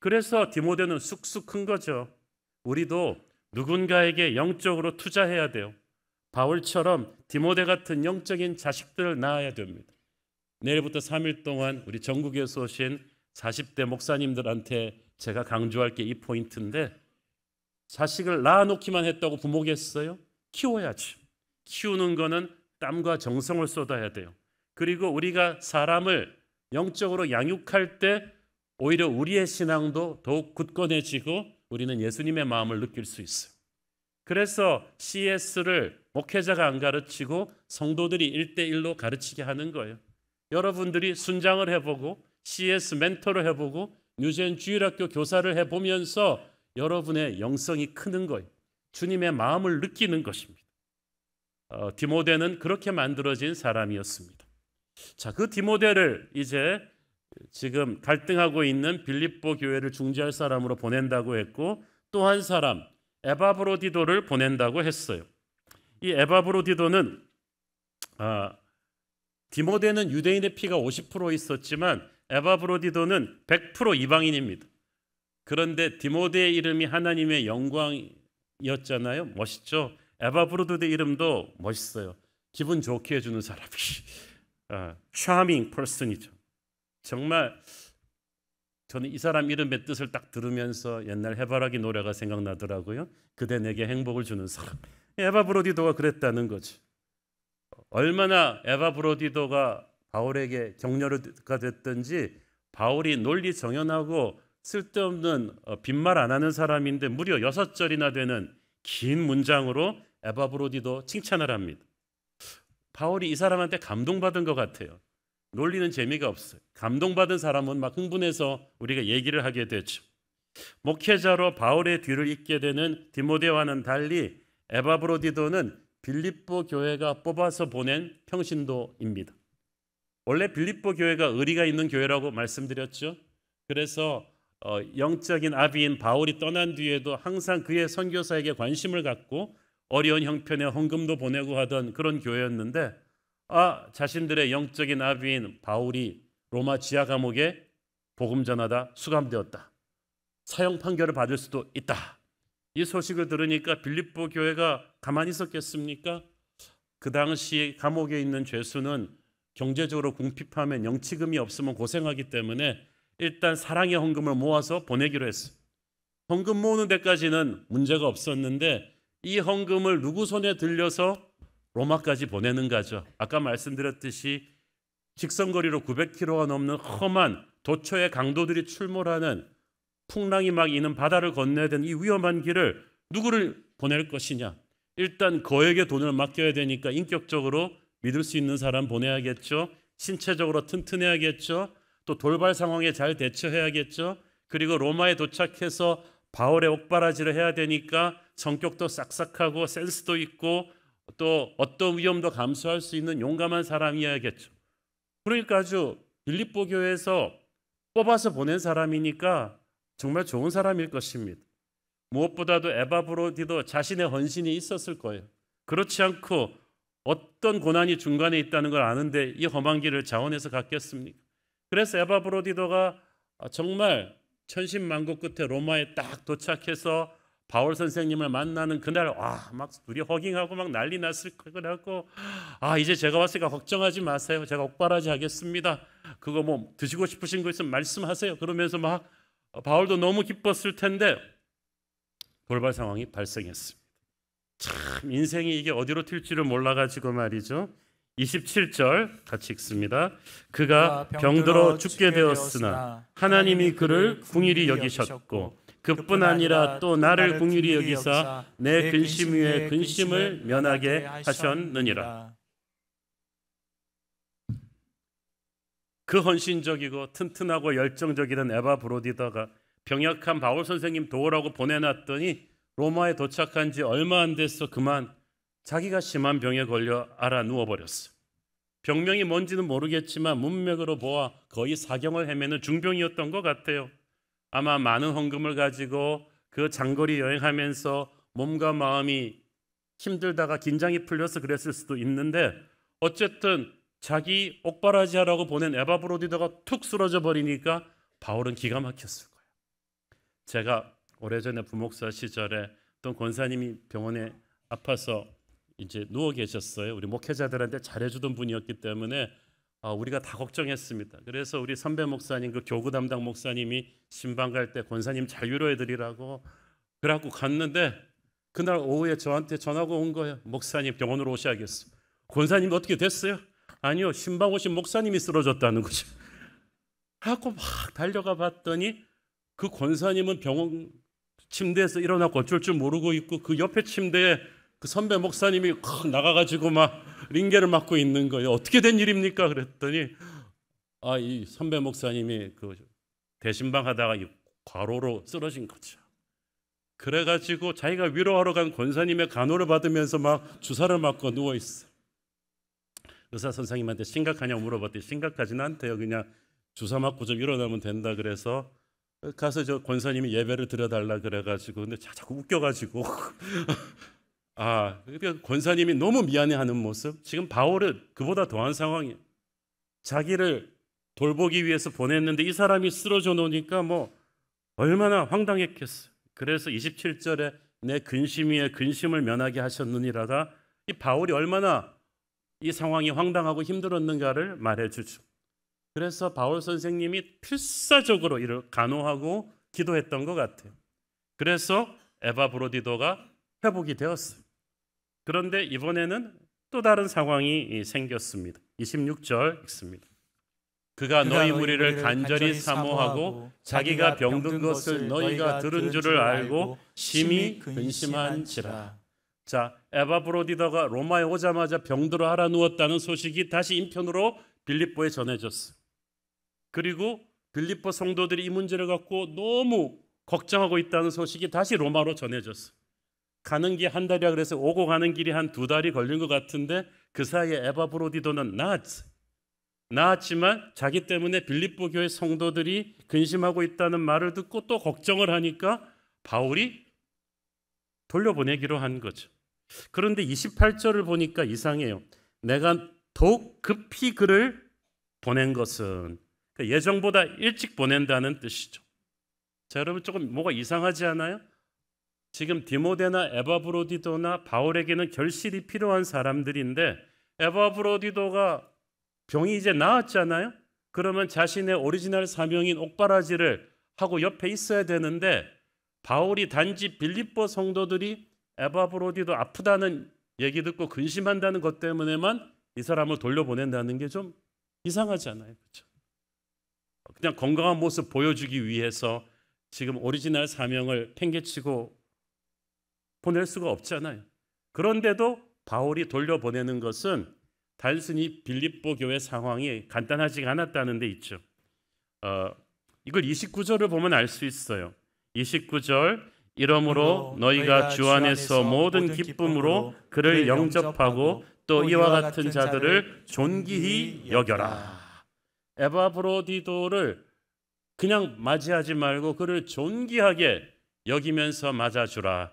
그래서 디모데는 쑥쑥 큰 거죠. 우리도 누군가에게 영적으로 투자해야 돼요. 바울처럼 디모데 같은 영적인 자식들을 낳아야 됩니다. 내일부터 3일 동안 우리 전국에서 오신 40대 목사님들한테 제가 강조할 게 이 포인트인데, 자식을 낳아놓기만 했다고 부모겠어요? 키워야지. 키우는 거는 땀과 정성을 쏟아야 돼요. 그리고 우리가 사람을 영적으로 양육할 때 오히려 우리의 신앙도 더욱 굳건해지고 우리는 예수님의 마음을 느낄 수 있어요. 그래서 CS를 목회자가 안 가르치고 성도들이 1대1로 가르치게 하는 거예요. 여러분들이 순장을 해보고 CS 멘토를 해보고 뉴젠 주일학교 교사를 해보면서 여러분의 영성이 크는 거예요. 주님의 마음을 느끼는 것입니다. 디모데는 그렇게 만들어진 사람이었습니다. 자, 그 디모데를 이제 지금 갈등하고 있는 빌립보 교회를 중재할 사람으로 보낸다고 했고, 또 한 사람 에바브로디도를 보낸다고 했어요. 이 에바브로디도는 디모데는 유대인의 피가 50% 있었지만 에바브로디도는 100% 이방인입니다. 그런데 디모데의 이름이 하나님의 영광이었잖아요. 멋있죠? 에바브로디도의 이름도 멋있어요. 기분 좋게 해주는 사람이 charming person이죠. 정말 저는 이 사람 이름의 뜻을 딱 들으면서 옛날 해바라기 노래가 생각나더라고요. 그대 내게 행복을 주는 사람. 에바브로디도가 그랬다는 거죠. 얼마나 에바브로디도가 바울에게 격려가 됐든지 바울이 논리 정연하고 쓸데없는 빈말 안 하는 사람인데 무려 6절이나 되는 긴 문장으로 에바브로디도 칭찬을 합니다. 바울이 이 사람한테 감동받은 것 같아요. 논리는 재미가 없어요. 감동받은 사람은 막 흥분해서 우리가 얘기를 하게 되죠. 목회자로 바울의 뒤를 잇게 되는 디모데와는 달리 에바브로디도는 빌립보 교회가 뽑아서 보낸 평신도입니다. 원래 빌립보 교회가 의리가 있는 교회라고 말씀드렸죠. 그래서 영적인 아비인 바울이 떠난 뒤에도 항상 그의 선교사에게 관심을 갖고 어려운 형편에 헌금도 보내고 하던 그런 교회였는데, 자신들의 영적인 아비인 바울이 로마 지하 감옥에 복음 전하다 수감되었다. 사형 판결을 받을 수도 있다. 이 소식을 들으니까 빌립보 교회가 가만히 있었겠습니까? 그 당시 감옥에 있는 죄수는 경제적으로 궁핍하면 영치금이 없으면 고생하기 때문에 일단 사랑의 헌금을 모아서 보내기로 했어요. 헌금 모으는 데까지는 문제가 없었는데 이 헌금을 누구 손에 들려서 로마까지 보내는 거죠. 아까 말씀드렸듯이 직선거리로 900km가 넘는 험한 도처의 강도들이 출몰하는 풍랑이 막 이는 바다를 건너야 되는 이 위험한 길을 누구를 보낼 것이냐. 일단 거액의 돈을 맡겨야 되니까 인격적으로 믿을 수 있는 사람 보내야겠죠. 신체적으로 튼튼해야겠죠. 또 돌발 상황에 잘 대처해야겠죠. 그리고 로마에 도착해서 바울의 옥바라지를 해야 되니까 성격도 싹싹하고 센스도 있고 또 어떤 위험도 감수할 수 있는 용감한 사람이어야겠죠. 그러니까 아주 빌립보 교회에서 뽑아서 보낸 사람이니까 정말 좋은 사람일 것입니다. 무엇보다도 에바브로디도 자신의 헌신이 있었을 거예요. 그렇지 않고 어떤 고난이 중간에 있다는 걸 아는데 이 험한 길을 자원해서 갔겠습니까? 그래서 에바브로디도가 정말 천신만고 끝에 로마에 딱 도착해서 바울 선생님을 만나는 그날 막 둘이 허깅하고 막 난리 났을 거라고. 이제 제가 왔으니까 걱정하지 마세요. 제가 옥바라지 하겠습니다. 그거 뭐 드시고 싶으신 거 있으면 말씀하세요. 그러면서 막 바울도 너무 기뻤을 텐데 돌발 상황이 발생했습니다. 참 인생이 이게 어디로 튈지를 몰라가지고 말이죠. 27절 같이 읽습니다. 그가 병들어 죽게 되었으나 하나님이 그를 궁일이 여기셨고 그뿐 아니라 또 나를 궁일이 여기사 내 근심 위에 근심을 면하게 하셨느니라. 그 헌신적이고 튼튼하고 열정적인 에바브로디다가 병약한 바울 선생님 도우라고 보내놨더니 로마에 도착한 지 얼마 안 됐어 그만 자기가 심한 병에 걸려 알아 누워버렸어. 병명이 뭔지는 모르겠지만 문맥으로 보아 거의 사경을 헤매는 중병이었던 것 같아요. 아마 많은 헌금을 가지고 그 장거리 여행하면서 몸과 마음이 힘들다가 긴장이 풀려서 그랬을 수도 있는데 어쨌든 자기 옥바라지 하라고 보낸 에바브로디도가 툭 쓰러져 버리니까 바울은 기가 막혔을 거예요. 제가 오래전에 부목사 시절에 어떤 권사님이 병원에 아파서 이제 누워 계셨어요. 우리 목회자들한테 잘해주던 분이었기 때문에 우리가 다 걱정했습니다. 그래서 우리 선배 목사님, 그 교구 담당 목사님이 신방 갈 때 권사님 잘 위로해드리라고 그래갖고 갔는데 그날 오후에 저한테 전화가 온 거예요. 목사님 병원으로 오셔야겠어. 권사님 어떻게 됐어요? 아니요, 신방 오신 목사님이 쓰러졌다는 거죠. 그래갖고 막 달려가 봤더니 그 권사님은 병원 침대에서 일어나고 어쩔 줄 모르고 있고 그 옆에 침대에 그 선배 목사님이 나가가지고 막 링게를 맞고 있는 거예요. 어떻게 된 일입니까? 그랬더니 이 선배 목사님이 그 대신방 하다가 이 과로로 쓰러진 거죠. 그래가지고 자기가 위로하러 간 권사님의 간호를 받으면서 막 주사를 맞고 누워있어. 의사 선생님한테 심각하냐고 물어봤더니 심각하지는 않대요. 그냥 주사 맞고 좀 일어나면 된다 그래서 가서 저 권사님이 예배를 드려달라 그래가지고 근데 자꾸 웃겨가지고 그러니까 권사님이 너무 미안해하는 모습. 지금 바울은 그보다 더한 상황이에요. 자기를 돌보기 위해서 보냈는데 이 사람이 쓰러져 놓으니까 뭐 얼마나 황당했겠어. 그래서 27절에 내 근심 위에 근심을 면하게 하셨느니라가 이 바울이 얼마나 이 상황이 황당하고 힘들었는가를 말해주죠. 그래서 바울 선생님이 필사적으로 이를 간호하고 기도했던 것 같아요. 그래서 에바브로디도가 회복이 되었어요. 그런데 이번에는 또 다른 상황이 생겼습니다. 26절 읽습니다. 그가 너희 무리를 간절히 사모하고 자기가 병든 것을 너희가 들은 줄을 알고 심히 근심한지라. 자, 에바브로디도가 로마에 오자마자 병들어 알아 누웠다는 소식이 다시 인편으로 빌립보에 전해졌어요. 그리고 빌립보 성도들이 이 문제를 갖고 너무 걱정하고 있다는 소식이 다시 로마로 전해졌어요. 가는 길 한 달이라 그래서 오고 가는 길이 한 2달이 걸린 것 같은데 그 사이에 에바브로디도는 나았지만 자기 때문에 빌립보 교회 성도들이 근심하고 있다는 말을 듣고 또 걱정을 하니까 바울이 돌려보내기로 한 거죠. 그런데 28절을 보니까 이상해요. 내가 더욱 급히 그를 보낸 것은, 그러니까 예정보다 일찍 보낸다는 뜻이죠. 자, 여러분 조금 뭐가 이상하지 않아요? 지금 디모데나 에바브로디도나 바울에게는 결실이 필요한 사람들인데 에바브로디도가 병이 이제 나았잖아요. 그러면 자신의 오리지널 사명인 옥바라지를 하고 옆에 있어야 되는데 바울이 단지 빌립보 성도들이 에바브로디도 아프다는 얘기 듣고 근심한다는 것 때문에만 이 사람을 돌려보낸다는 게 좀 이상하잖아요. 그렇죠? 그냥 건강한 모습 보여주기 위해서 지금 오리지널 사명을 팽개치고 보낼 수가 없잖아요. 그런데도 바울이 돌려보내는 것은 단순히 빌립보 교회 상황이 간단하지 않았다는 데 있죠. 이걸 29절을 보면 알 수 있어요. 29절 이러므로 너희가 주 안에서 모든 기쁨으로 그를 영접하고 또 이와 같은 자들을 존귀히 여겨라. 에바브로디도를 그냥 맞이하지 말고 그를 존귀하게 여기면서 맞아주라.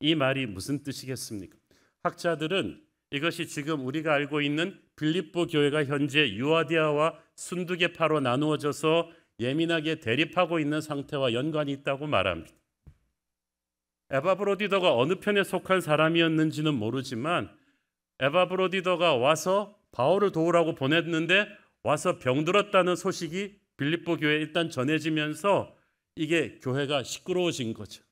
이 말이 무슨 뜻이겠습니까? 학자들은 이것이 지금 우리가 알고 있는 빌립보 교회가 현재 유아디아와 순두계파로 나누어져서 예민하게 대립하고 있는 상태와 연관이 있다고 말합니다. 에바브로디도가 어느 편에 속한 사람이었는지는 모르지만 에바브로디도가 와서 바울을 도우라고 보냈는데 와서 병들었다는 소식이 빌립보 교회에 일단 전해지면서 이게 교회가 시끄러워진 거죠.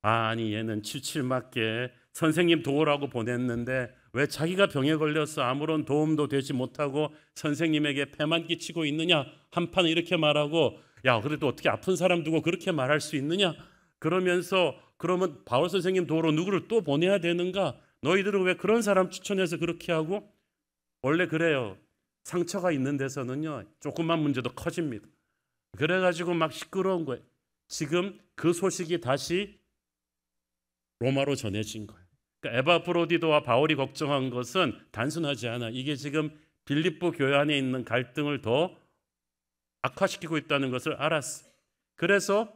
아니 얘는 칠칠맞게 선생님 도우라고 보냈는데 왜 자기가 병에 걸려서 아무런 도움도 되지 못하고 선생님에게 폐만 끼치고 있느냐, 한판 이렇게 말하고 야 그래도 어떻게 아픈 사람 두고 그렇게 말할 수 있느냐, 그러면서 그러면 바울 선생님 도우러 누구를 또 보내야 되는가, 너희들은 왜 그런 사람 추천해서 그렇게 하고. 원래 그래요. 상처가 있는 데서는요 조금만 문제도 커집니다. 그래가지고 막 시끄러운 거예요. 지금 그 소식이 다시 로마로 전해진 거예요. 그러니까 에바브로디도와 바울이 걱정한 것은 단순하지 않아. 이게 지금 빌립보 교회 안에 있는 갈등을 더 악화시키고 있다는 것을 알았어요. 그래서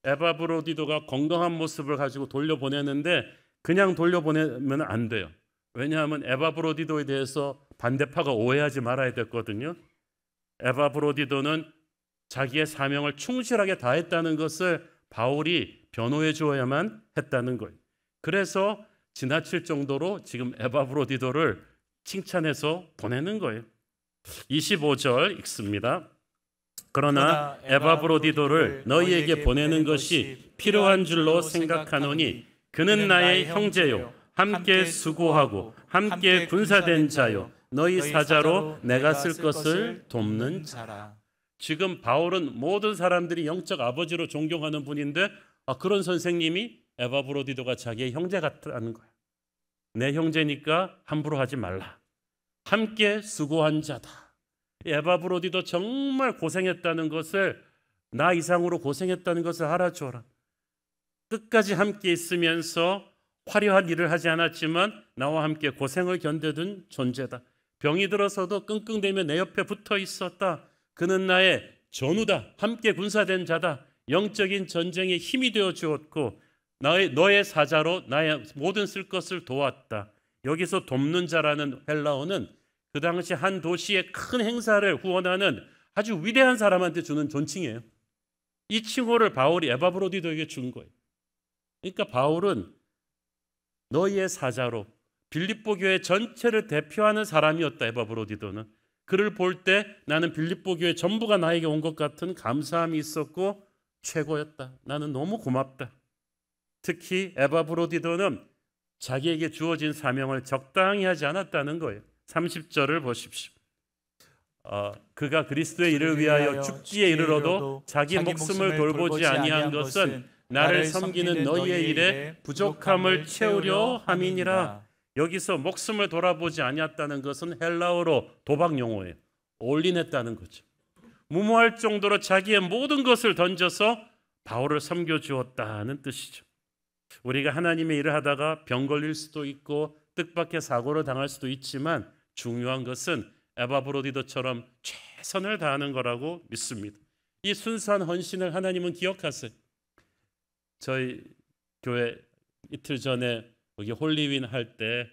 에바브로디도가 건강한 모습을 가지고 돌려보내는데 그냥 돌려보내면 안 돼요. 왜냐하면 에바브로디도에 대해서 반대파가 오해하지 말아야 됐거든요. 에바브로디도는 자기의 사명을 충실하게 다했다는 것을 바울이 변호해 주어야만 했다는 거예요. 그래서 지나칠 정도로 지금 에바브로디도를 칭찬해서 보내는 거예요. 25절 읽습니다. 그러나 에바브로디도를 너희에게 보내는 것이 필요한 줄로 생각하노니 그는 나의 형제요 함께 수고하고 함께 군사된 자요 너희 사자로 내가 쓸 것을 돕는 자라. 지금 바울은 모든 사람들이 영적 아버지로 존경하는 분인데 그런 선생님이 에바브로디도가 자기의 형제 같다는 거야. 내 형제니까 함부로 하지 말라. 함께 수고한 자다. 에바브로디도 정말 고생했다는 것을, 나 이상으로 고생했다는 것을 알아줘라. 끝까지 함께 있으면서 화려한 일을 하지 않았지만 나와 함께 고생을 견뎌둔 존재다. 병이 들어서도 끙끙대며 내 옆에 붙어 있었다. 그는 나의 전우다. 함께 군사된 자다. 영적인 전쟁에 힘이 되어 주었고 너의 사자로 나의 모든 쓸 것을 도왔다. 여기서 돕는 자라는 헬라어는 그 당시 한 도시의 큰 행사를 후원하는 아주 위대한 사람한테 주는 존칭이에요. 이 칭호를 바울이 에바브로디도에게 준 거예요. 그러니까 바울은 너희의 사자로 빌립보 교회 전체를 대표하는 사람이었다. 에바브로디도는 그를 볼 때 나는 빌립보 교회 전부가 나에게 온 것 같은 감사함이 있었고 최고였다. 나는 너무 고맙다. 특히 에바브로디도는 자기에게 주어진 사명을 적당히 하지 않았다는 거예요. 30절을 보십시오. 그가 그리스도의 일을 위하여 죽기에 이르러도 자기 목숨을 돌보지 아니한 것은 나를 섬기는 너희의 일에 부족함을 채우려 함이니라. 여기서 목숨을 돌아보지 아니었다는 것은 헬라어로 도박 용어예요. 올인했다는 거죠. 무모할 정도로 자기의 모든 것을 던져서 바울을 섬겨주었다는 뜻이죠. 우리가 하나님의 일을 하다가 병 걸릴 수도 있고 뜻밖의 사고를 당할 수도 있지만 중요한 것은 에바브로디도처럼 최선을 다하는 거라고 믿습니다. 이 순수한 헌신을 하나님은 기억하세요. 저희 교회 이틀 전에 여기 홀리윈 할 때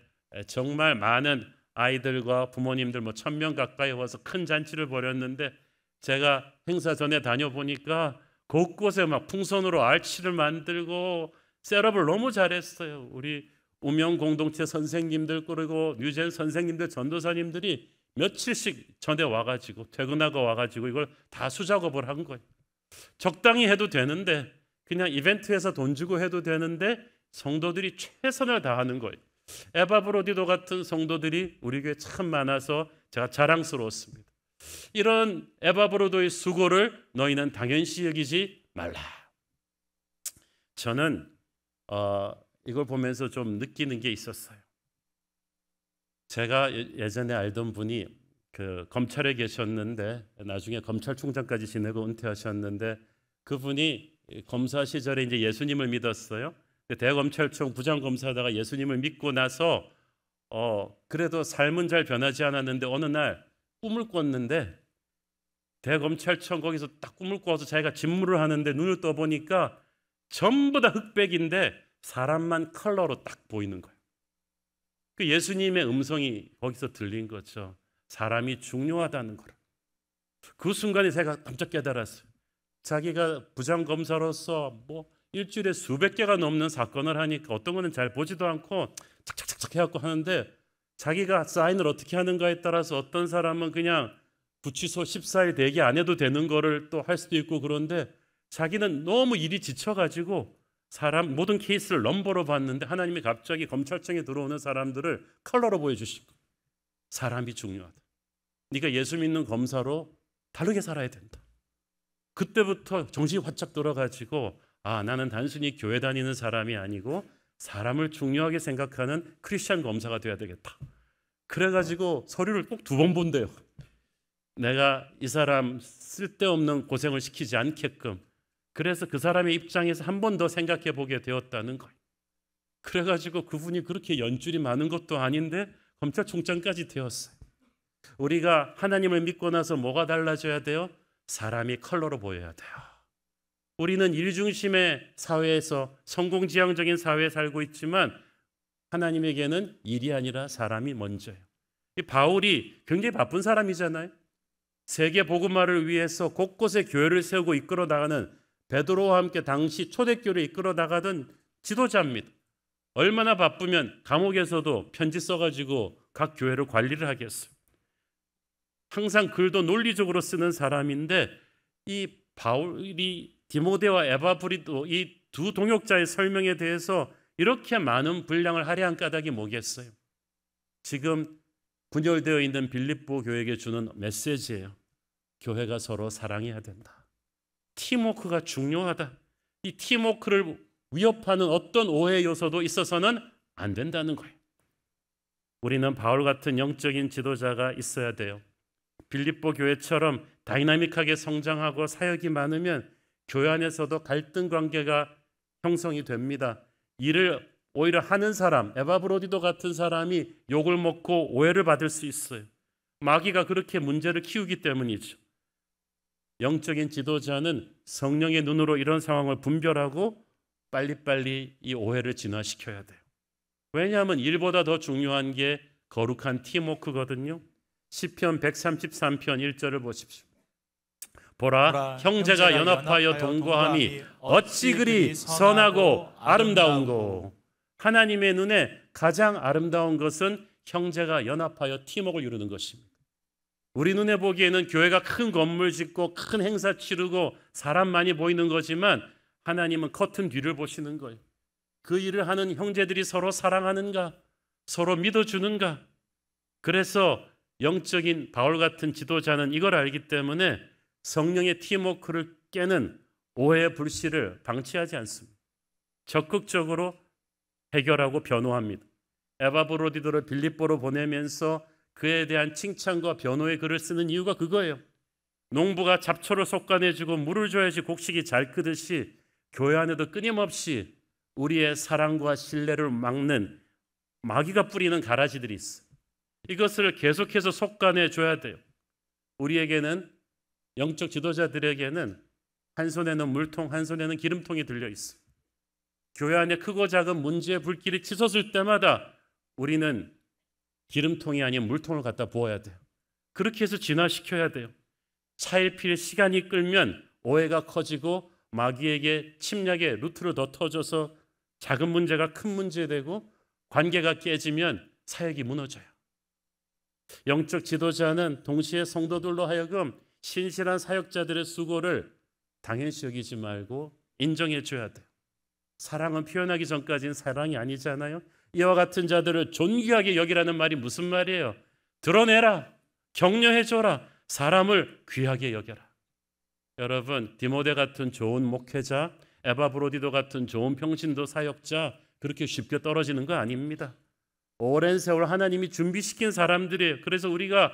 정말 많은 아이들과 부모님들 1000명 가까이 와서 큰 잔치를 벌였는데 제가 행사 전에 다녀보니까 곳곳에 막 풍선으로 알치를 만들고 셋업을 너무 잘했어요. 우리 우명 공동체 선생님들 그리고 뉴젠 선생님들 전도사님들이 며칠씩 전에 와가지고 퇴근하고 와가지고 이걸 다 수작업을 한 거예요. 적당히 해도 되는데 그냥 이벤트에서 돈 주고 해도 되는데 성도들이 최선을 다하는 거예요. 에바브로디도 같은 성도들이 우리 교회에 참 많아서 제가 자랑스러웠습니다. 이런 에바브로도의 수고를 너희는 당연시 여기지 말라. 저는 이걸 보면서 좀 느끼는 게 있었어요. 제가 예전에 알던 분이 그 검찰에 계셨는데 나중에 검찰총장까지 지내고 은퇴하셨는데 그분이 검사 시절에 이제 예수님을 믿었어요. 대검찰청 부장검사하다가 예수님을 믿고 나서 그래도 삶은 잘 변하지 않았는데 어느 날 꿈을 꿨는데 대검찰청 거기서 딱 꿈을 꿔서 자기가 집무를 하는데 눈을 떠보니까 전부 다 흑백인데 사람만 컬러로 딱 보이는 거예요. 그 예수님의 음성이 거기서 들린 거죠. 사람이 중요하다는 거를. 그 순간에 제가 깜짝 깨달았어요. 자기가 부장검사로서 일주일에 수백 개가 넘는 사건을 하니까 어떤 거는 잘 보지도 않고 착착착착 해갖고 하는데 자기가 사인을 어떻게 하는가에 따라서 어떤 사람은 그냥 구치소 14일 대기 안 해도 되는 거를 또 할 수도 있고 그런데 자기는 너무 일이 지쳐가지고 사람 모든 케이스를 넘버로 봤는데 하나님이 갑자기 검찰청에 들어오는 사람들을 컬러로 보여주시고 사람이 중요하다. 네가 예수 믿는 검사로 다르게 살아야 된다. 그때부터 정신이 활짝 들어가지고 나는 단순히 교회 다니는 사람이 아니고 사람을 중요하게 생각하는 크리스찬 검사가 돼야 되겠다. 그래가지고 서류를 꼭 2번 본대요. 내가 이 사람 쓸데없는 고생을 시키지 않게끔. 그래서 그 사람의 입장에서 한 번 더 생각해 보게 되었다는 거예요. 그래가지고 그분이 그렇게 연줄이 많은 것도 아닌데 검찰총장까지 되었어요. 우리가 하나님을 믿고 나서 뭐가 달라져야 돼요? 사람이 컬러로 보여야 돼요. 우리는 일 중심의 사회에서 성공지향적인 사회에 살고 있지만 하나님에게는 일이 아니라 사람이 먼저예요. 이 바울이 굉장히 바쁜 사람이잖아요. 세계 복음화를 위해서 곳곳에 교회를 세우고 이끌어 나가는 베드로와 함께 당시 초대교회를 이끌어 나가던 지도자입니다. 얼마나 바쁘면 감옥에서도 편지 써가지고 각 교회를 관리를 하겠어요. 항상 글도 논리적으로 쓰는 사람인데 이 바울이 디모데와 에바브리도 이 두 동역자의 설명에 대해서 이렇게 많은 분량을 할애한 까닭이 뭐겠어요? 지금 분열되어 있는 빌립보 교회에게 주는 메시지예요. 교회가 서로 사랑해야 된다. 팀워크가 중요하다. 이 팀워크를 위협하는 어떤 오해 요소도 있어서는 안 된다는 거예요. 우리는 바울 같은 영적인 지도자가 있어야 돼요. 빌립보 교회처럼 다이나믹하게 성장하고 사역이 많으면 교회 안에서도 갈등 관계가 형성이 됩니다. 일을 오히려 하는 사람, 에바브로디도 같은 사람이 욕을 먹고 오해를 받을 수 있어요. 마귀가 그렇게 문제를 키우기 때문이죠. 영적인 지도자는 성령의 눈으로 이런 상황을 분별하고 빨리빨리 이 오해를 진화시켜야 돼요. 왜냐하면 일보다 더 중요한 게 거룩한 팀워크거든요. 시편 133편 1절을 보십시오. 보라, 형제가 연합하여 동거함이 어찌 그리 선하고 아름다운고. 하나님의 눈에 가장 아름다운 것은 형제가 연합하여 팀워크를 이루는 것입니다. 우리 눈에 보기에는 교회가 큰 건물 짓고 큰 행사 치르고 사람 많이 보이는 거지만 하나님은 커튼 뒤를 보시는 거예요. 그 일을 하는 형제들이 서로 사랑하는가, 서로 믿어주는가. 그래서 영적인 바울 같은 지도자는 이걸 알기 때문에 성령의 팀워크를 깨는 오해의 불씨를 방치하지 않습니다. 적극적으로 해결하고 변호합니다. 에바브로디도를 빌립보로 보내면서 그에 대한 칭찬과 변호의 글을 쓰는 이유가 그거예요. 농부가 잡초를 솎아내주고 물을 줘야지 곡식이 잘 크듯이 교회 안에도 끊임없이 우리의 사랑과 신뢰를 막는 마귀가 뿌리는 가라지들이 있어요. 이것을 계속해서 솎아내줘야 돼요. 우리에게는 영적 지도자들에게는 한 손에는 물통, 한 손에는 기름통이 들려 있어요. 교회 안에 크고 작은 문제의 불길이 치솟을 때마다 우리는 기름통이 아닌 물통을 갖다 부어야 돼요. 그렇게 해서 진화시켜야 돼요. 차일피일 시간이 끌면 오해가 커지고 마귀에게 침략의 루트를 더 터져서 작은 문제가 큰 문제 되고 관계가 깨지면 사역이 무너져요. 영적 지도자는 동시에 성도들로 하여금 신실한 사역자들의 수고를 당연시 여기지 말고 인정해 줘야 돼요. 사랑은 표현하기 전까지는 사랑이 아니잖아요. 이와 같은 자들을 존귀하게 여기라는 말이 무슨 말이에요? 드러내라, 격려해줘라, 사람을 귀하게 여겨라. 여러분, 디모데 같은 좋은 목회자, 에바브로디도 같은 좋은 평신도 사역자 그렇게 쉽게 떨어지는 거 아닙니다. 오랜 세월 하나님이 준비시킨 사람들이에요. 그래서 우리가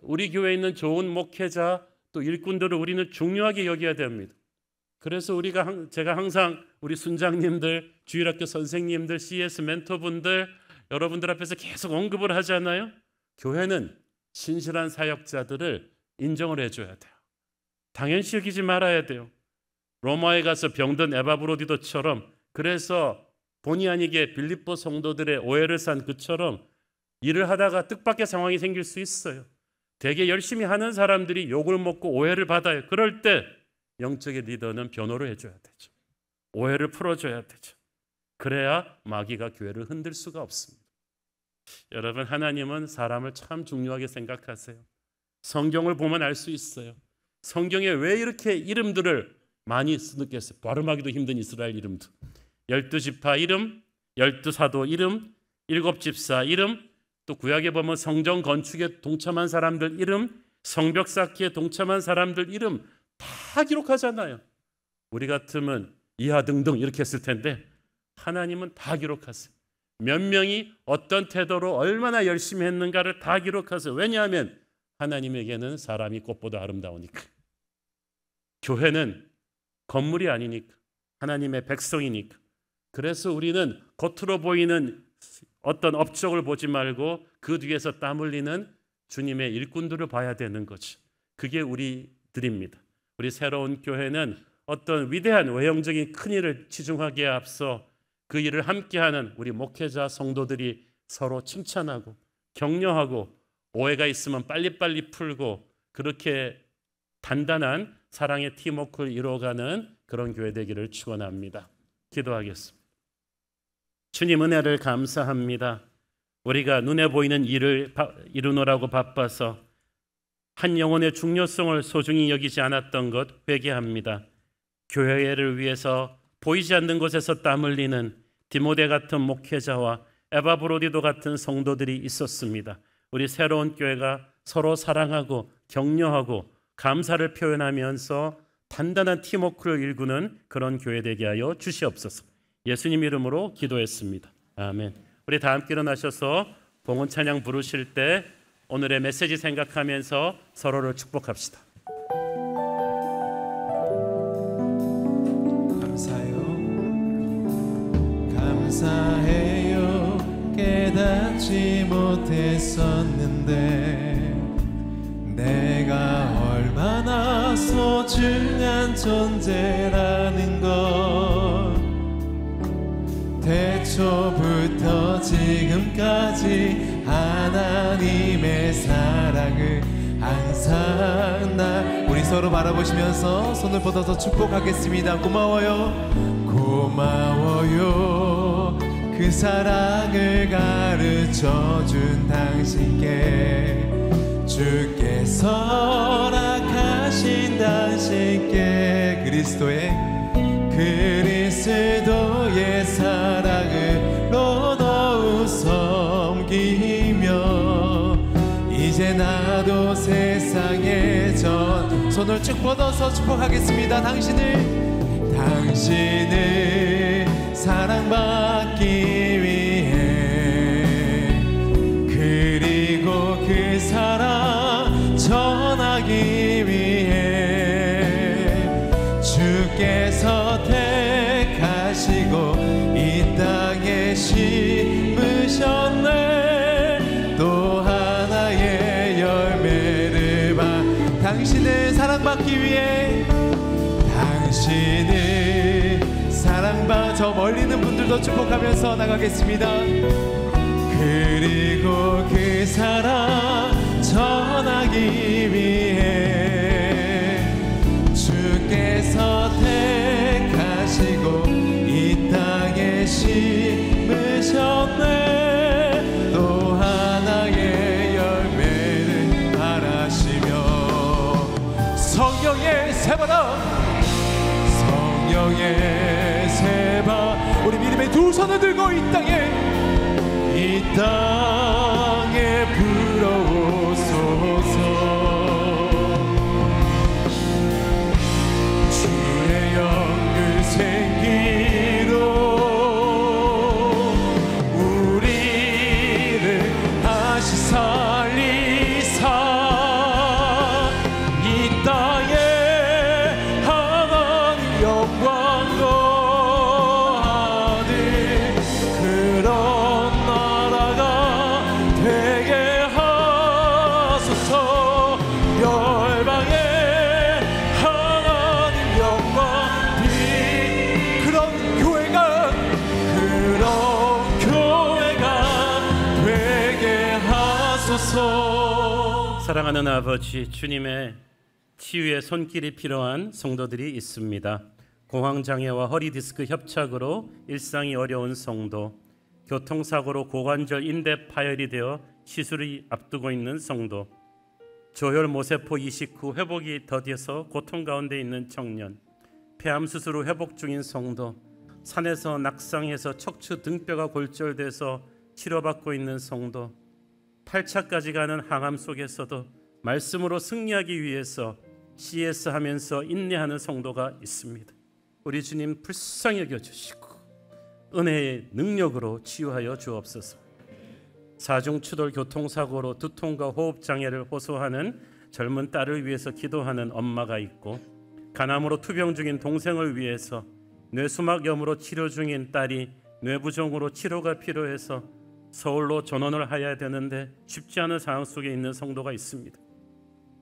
우리 교회에 있는 좋은 목회자 또 일꾼들을 우리는 중요하게 여겨야 됩니다. 그래서 제가 항상 우리 순장님들, 주일학교 선생님들, CS 멘토분들 여러분들 앞에서 계속 언급을 하잖아요. 교회는 신실한 사역자들을 인정을 해줘야 돼요. 당연시 여기지 말아야 돼요. 로마에 가서 병든 에바브로디도처럼, 그래서 본의 아니게 빌립보 성도들의 오해를 산 그처럼 일을 하다가 뜻밖의 상황이 생길 수 있어요. 되게 열심히 하는 사람들이 욕을 먹고 오해를 받아요. 그럴 때 영적인 리더는 변호를 해줘야 되죠. 오해를 풀어줘야 되죠. 그래야 마귀가 교회를 흔들 수가 없습니다. 여러분, 하나님은 사람을 참 중요하게 생각하세요. 성경을 보면 알 수 있어요. 성경에 왜 이렇게 이름들을 많이 쓰겠어요? 발음하기도 힘든 이스라엘 이름도. 12지파 이름, 12사도 이름, 7집사 이름, 또 구약에 보면 성전 건축에 동참한 사람들 이름, 성벽 쌓기에 동참한 사람들 이름 다 기록하잖아요. 우리 같으면 이하 등등 이렇게 했을 텐데 하나님은 다 기록하세요. 몇 명이 어떤 태도로 얼마나 열심히 했는가를 다 기록하세요. 왜냐하면 하나님에게는 사람이 꽃보다 아름다우니까. 교회는 건물이 아니니까, 하나님의 백성이니까. 그래서 우리는 겉으로 보이는 어떤 업적을 보지 말고 그 뒤에서 땀 흘리는 주님의 일꾼들을 봐야 되는 거죠. 그게 우리들입니다. 우리 새로운 교회는 어떤 위대한 외형적인 큰 일을 치중하기에 앞서 그 일을 함께하는 우리 목회자 성도들이 서로 칭찬하고 격려하고 오해가 있으면 빨리빨리 풀고 그렇게 단단한 사랑의 팀워크를 이루어가는 그런 교회 되기를 축원합니다. 기도하겠습니다. 주님, 은혜를 감사합니다. 우리가 눈에 보이는 일을 이루느라고 바빠서 한 영혼의 중요성을 소중히 여기지 않았던 것 회개합니다. 교회를 위해서 보이지 않는 곳에서 땀 흘리는 디모데 같은 목회자와 에바브로디도 같은 성도들이 있었습니다. 우리 새로운 교회가 서로 사랑하고 격려하고 감사를 표현하면서 단단한 팀워크를 일구는 그런 교회 되게 하여 주시옵소서. 예수님 이름으로 기도했습니다. 아멘. 우리 다 함께 일어나셔서 봉헌 찬양 부르실 때 오늘의 메시지 생각하면서 서로를 축복합시다. 감사해요. 건데 내가 얼마나 소중한 존재라는 걸 태초부터 지금까지 하나님의 사랑을 항상 우리 서로 바라보시면서 손을 뻗어서 축복하겠습니다. 고마워요 그 사랑을 가르쳐준 당신께 주께서 허락하신 당신께 그리스도의 사랑을 더욱 섬기며 이제 나도 세상에 손을 쭉 뻗어서 축복하겠습니다. 당신을 사랑받기 위해 그리고 그 사랑 전하기 위해 주께서 택하시고 이 땅에 심으셨네. 또 하나의 열매를 당신을 사랑받기 위해 당신을 저 멀리 있는 분들도 축복하면서 나가겠습니다. 그리고 그 사랑 전하기 위해 주께서 택하시고 이 땅에 심으셨네. 또 하나의 열매를 바라시며 성령의 세바다 성령의 세바 우리 믿음의 두 손을 들고 이 땅에 불어오소서. 주의 영을 생기로 우리를 다시 살리사 이 땅에 하나님 영광 거하는 그런 나라가 되게 하소서. 열방에 하나님 영광 그런 교회가 되게 하소서. 사랑하는 아버지, 주님의 치유의 손길이 필요한 성도들이 있습니다. 공황장애와 허리디스크 협착으로 일상이 어려운 성도, 교통사고로 고관절 인대 파열이 되어 시술이 앞두고 있는 성도, 조혈모세포 이식 후 회복이 더뎌서 고통 가운데 있는 청년, 폐암 수술 후 회복 중인 성도, 산에서 낙상해서 척추 등뼈가 골절돼서 치료받고 있는 성도, 8차까지 가는 항암 속에서도 말씀으로 승리하기 위해서 CS 하면서 인내하는 성도가 있습니다. 우리 주님 불쌍히 여겨주시고 은혜의 능력으로 치유하여 주옵소서. 사중추돌 교통사고로 두통과 호흡장애를 호소하는 젊은 딸을 위해서 기도하는 엄마가 있고, 간암으로 투병 중인 동생을 위해서 뇌수막염으로 치료 중인 딸이 뇌부종으로 치료가 필요해서 서울로 전원을 해야 되는데 쉽지 않은 상황 속에 있는 성도가 있습니다.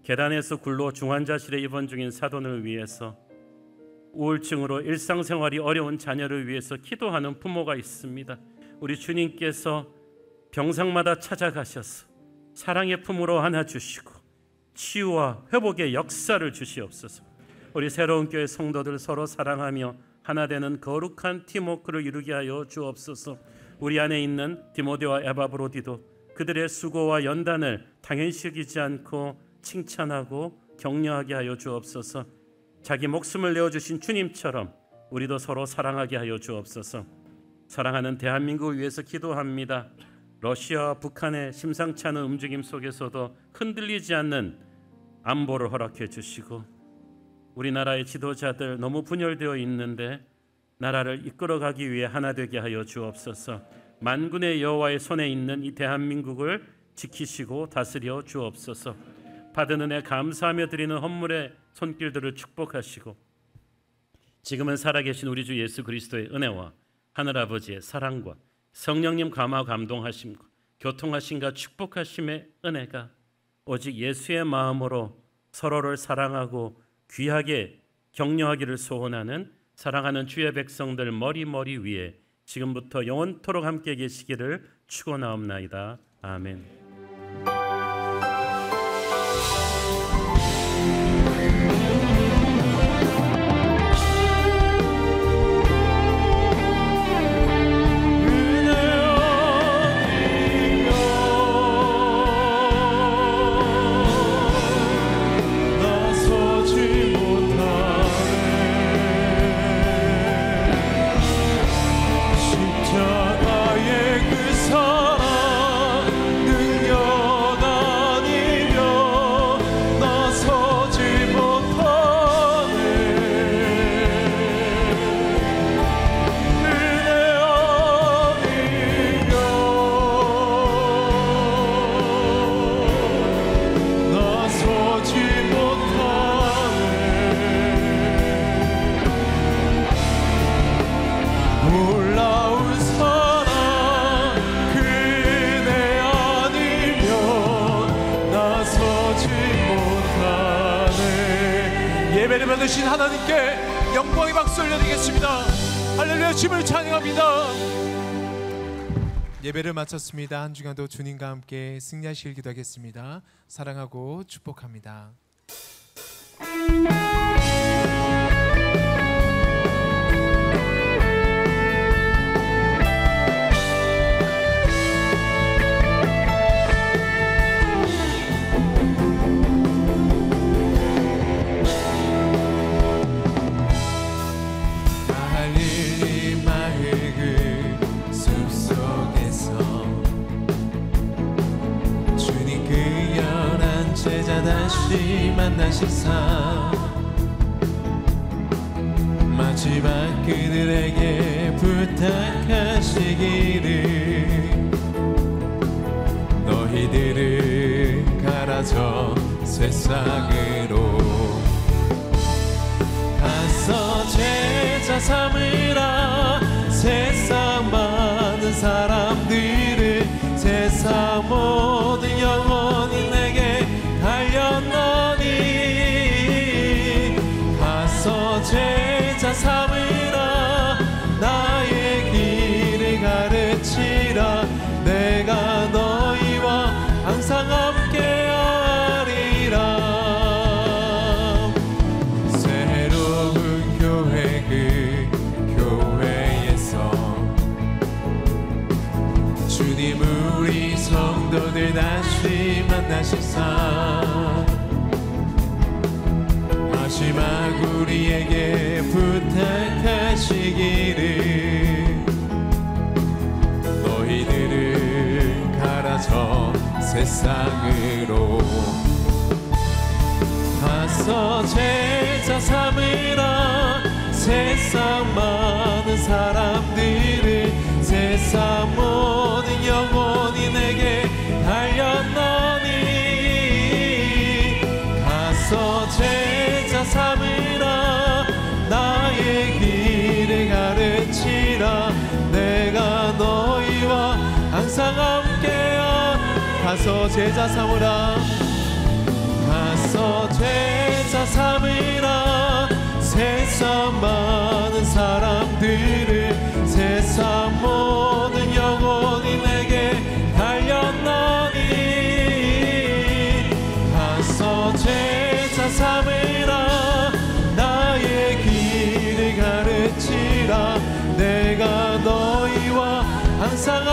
계단에서 굴러 중환자실에 입원 중인 사돈을 위해서, 우울증으로 일상생활이 어려운 자녀를 위해서 기도하는 부모가 있습니다. 우리 주님께서 병상마다 찾아가셔서 사랑의 품으로 안아주시고 치유와 회복의 역사를 주시옵소서. 우리 새로운 교회 성도들 서로 사랑하며 하나 되는 거룩한 팀워크를 이루게 하여 주옵소서. 우리 안에 있는 디모데와 에바브로디도 그들의 수고와 연단을 당연시 여기지 않고 칭찬하고 격려하게 하여 주옵소서. 자기 목숨을 내어주신 주님처럼 우리도 서로 사랑하게 하여 주옵소서. 사랑하는 대한민국을 위해서 기도합니다. 러시아와 북한의 심상치 않은 움직임 속에서도 흔들리지 않는 안보를 허락해 주시고, 우리나라의 지도자들 너무 분열되어 있는데 나라를 이끌어가기 위해 하나 되게 하여 주옵소서. 만군의 여호와의 손에 있는 이 대한민국을 지키시고 다스려 주옵소서. 받은 은혜 감사하며 드리는 헌물의 손길들을 축복하시고, 지금은 살아계신 우리 주 예수 그리스도의 은혜와 하늘아버지의 사랑과 성령님 감화 감동하심과 교통하심과 축복하심의 은혜가 오직 예수의 마음으로 서로를 사랑하고 귀하게 격려하기를 소원하는 사랑하는 주의 백성들 머리 위에 지금부터 영원토록 함께 계시기를 축원하옵나이다. 아멘. 예배를 받으신 하나님께 영광의 박수 올려드리겠습니다. 할렐루야. 주님을 찬양합니다. 예배를 마쳤습니다. 한 주간도 주님과 함께 승리하시길 기도하겠습니다. 사랑하고 축복합니다. 다시 만나시사 마지막 그들에게 부탁하시기를 너희들은 가라져 세상으로 가서 제자 삼으라. 세상 많은 사람들을 세상 모든 영혼이 내게 달렸노니 가서 제자 삼으라. 나의 길을 가르치라. 내가 너희와 항상 함께하리라. 새로운 교회 그 교회에서 주님 우리 성도들 다시 만나시사 마지막 우리에게 부탁하시기를 너희들은 가라져 세상으로 가서 제자 삼으라. 세상 많은 사람들을 세상 모든 영혼이 내게 달렸노니 가서 제자 삼으라. 나의 길을 가르치라. 내가 너희와 항상 함께하. 가서 제자 삼으라. 가서 제자 삼으라. 세상 많은 사람들을 세상 모든 영혼이 내게 달렸노니 가서 제자 삼으라. 나의 길을 가르치라. 내가 너희와 항상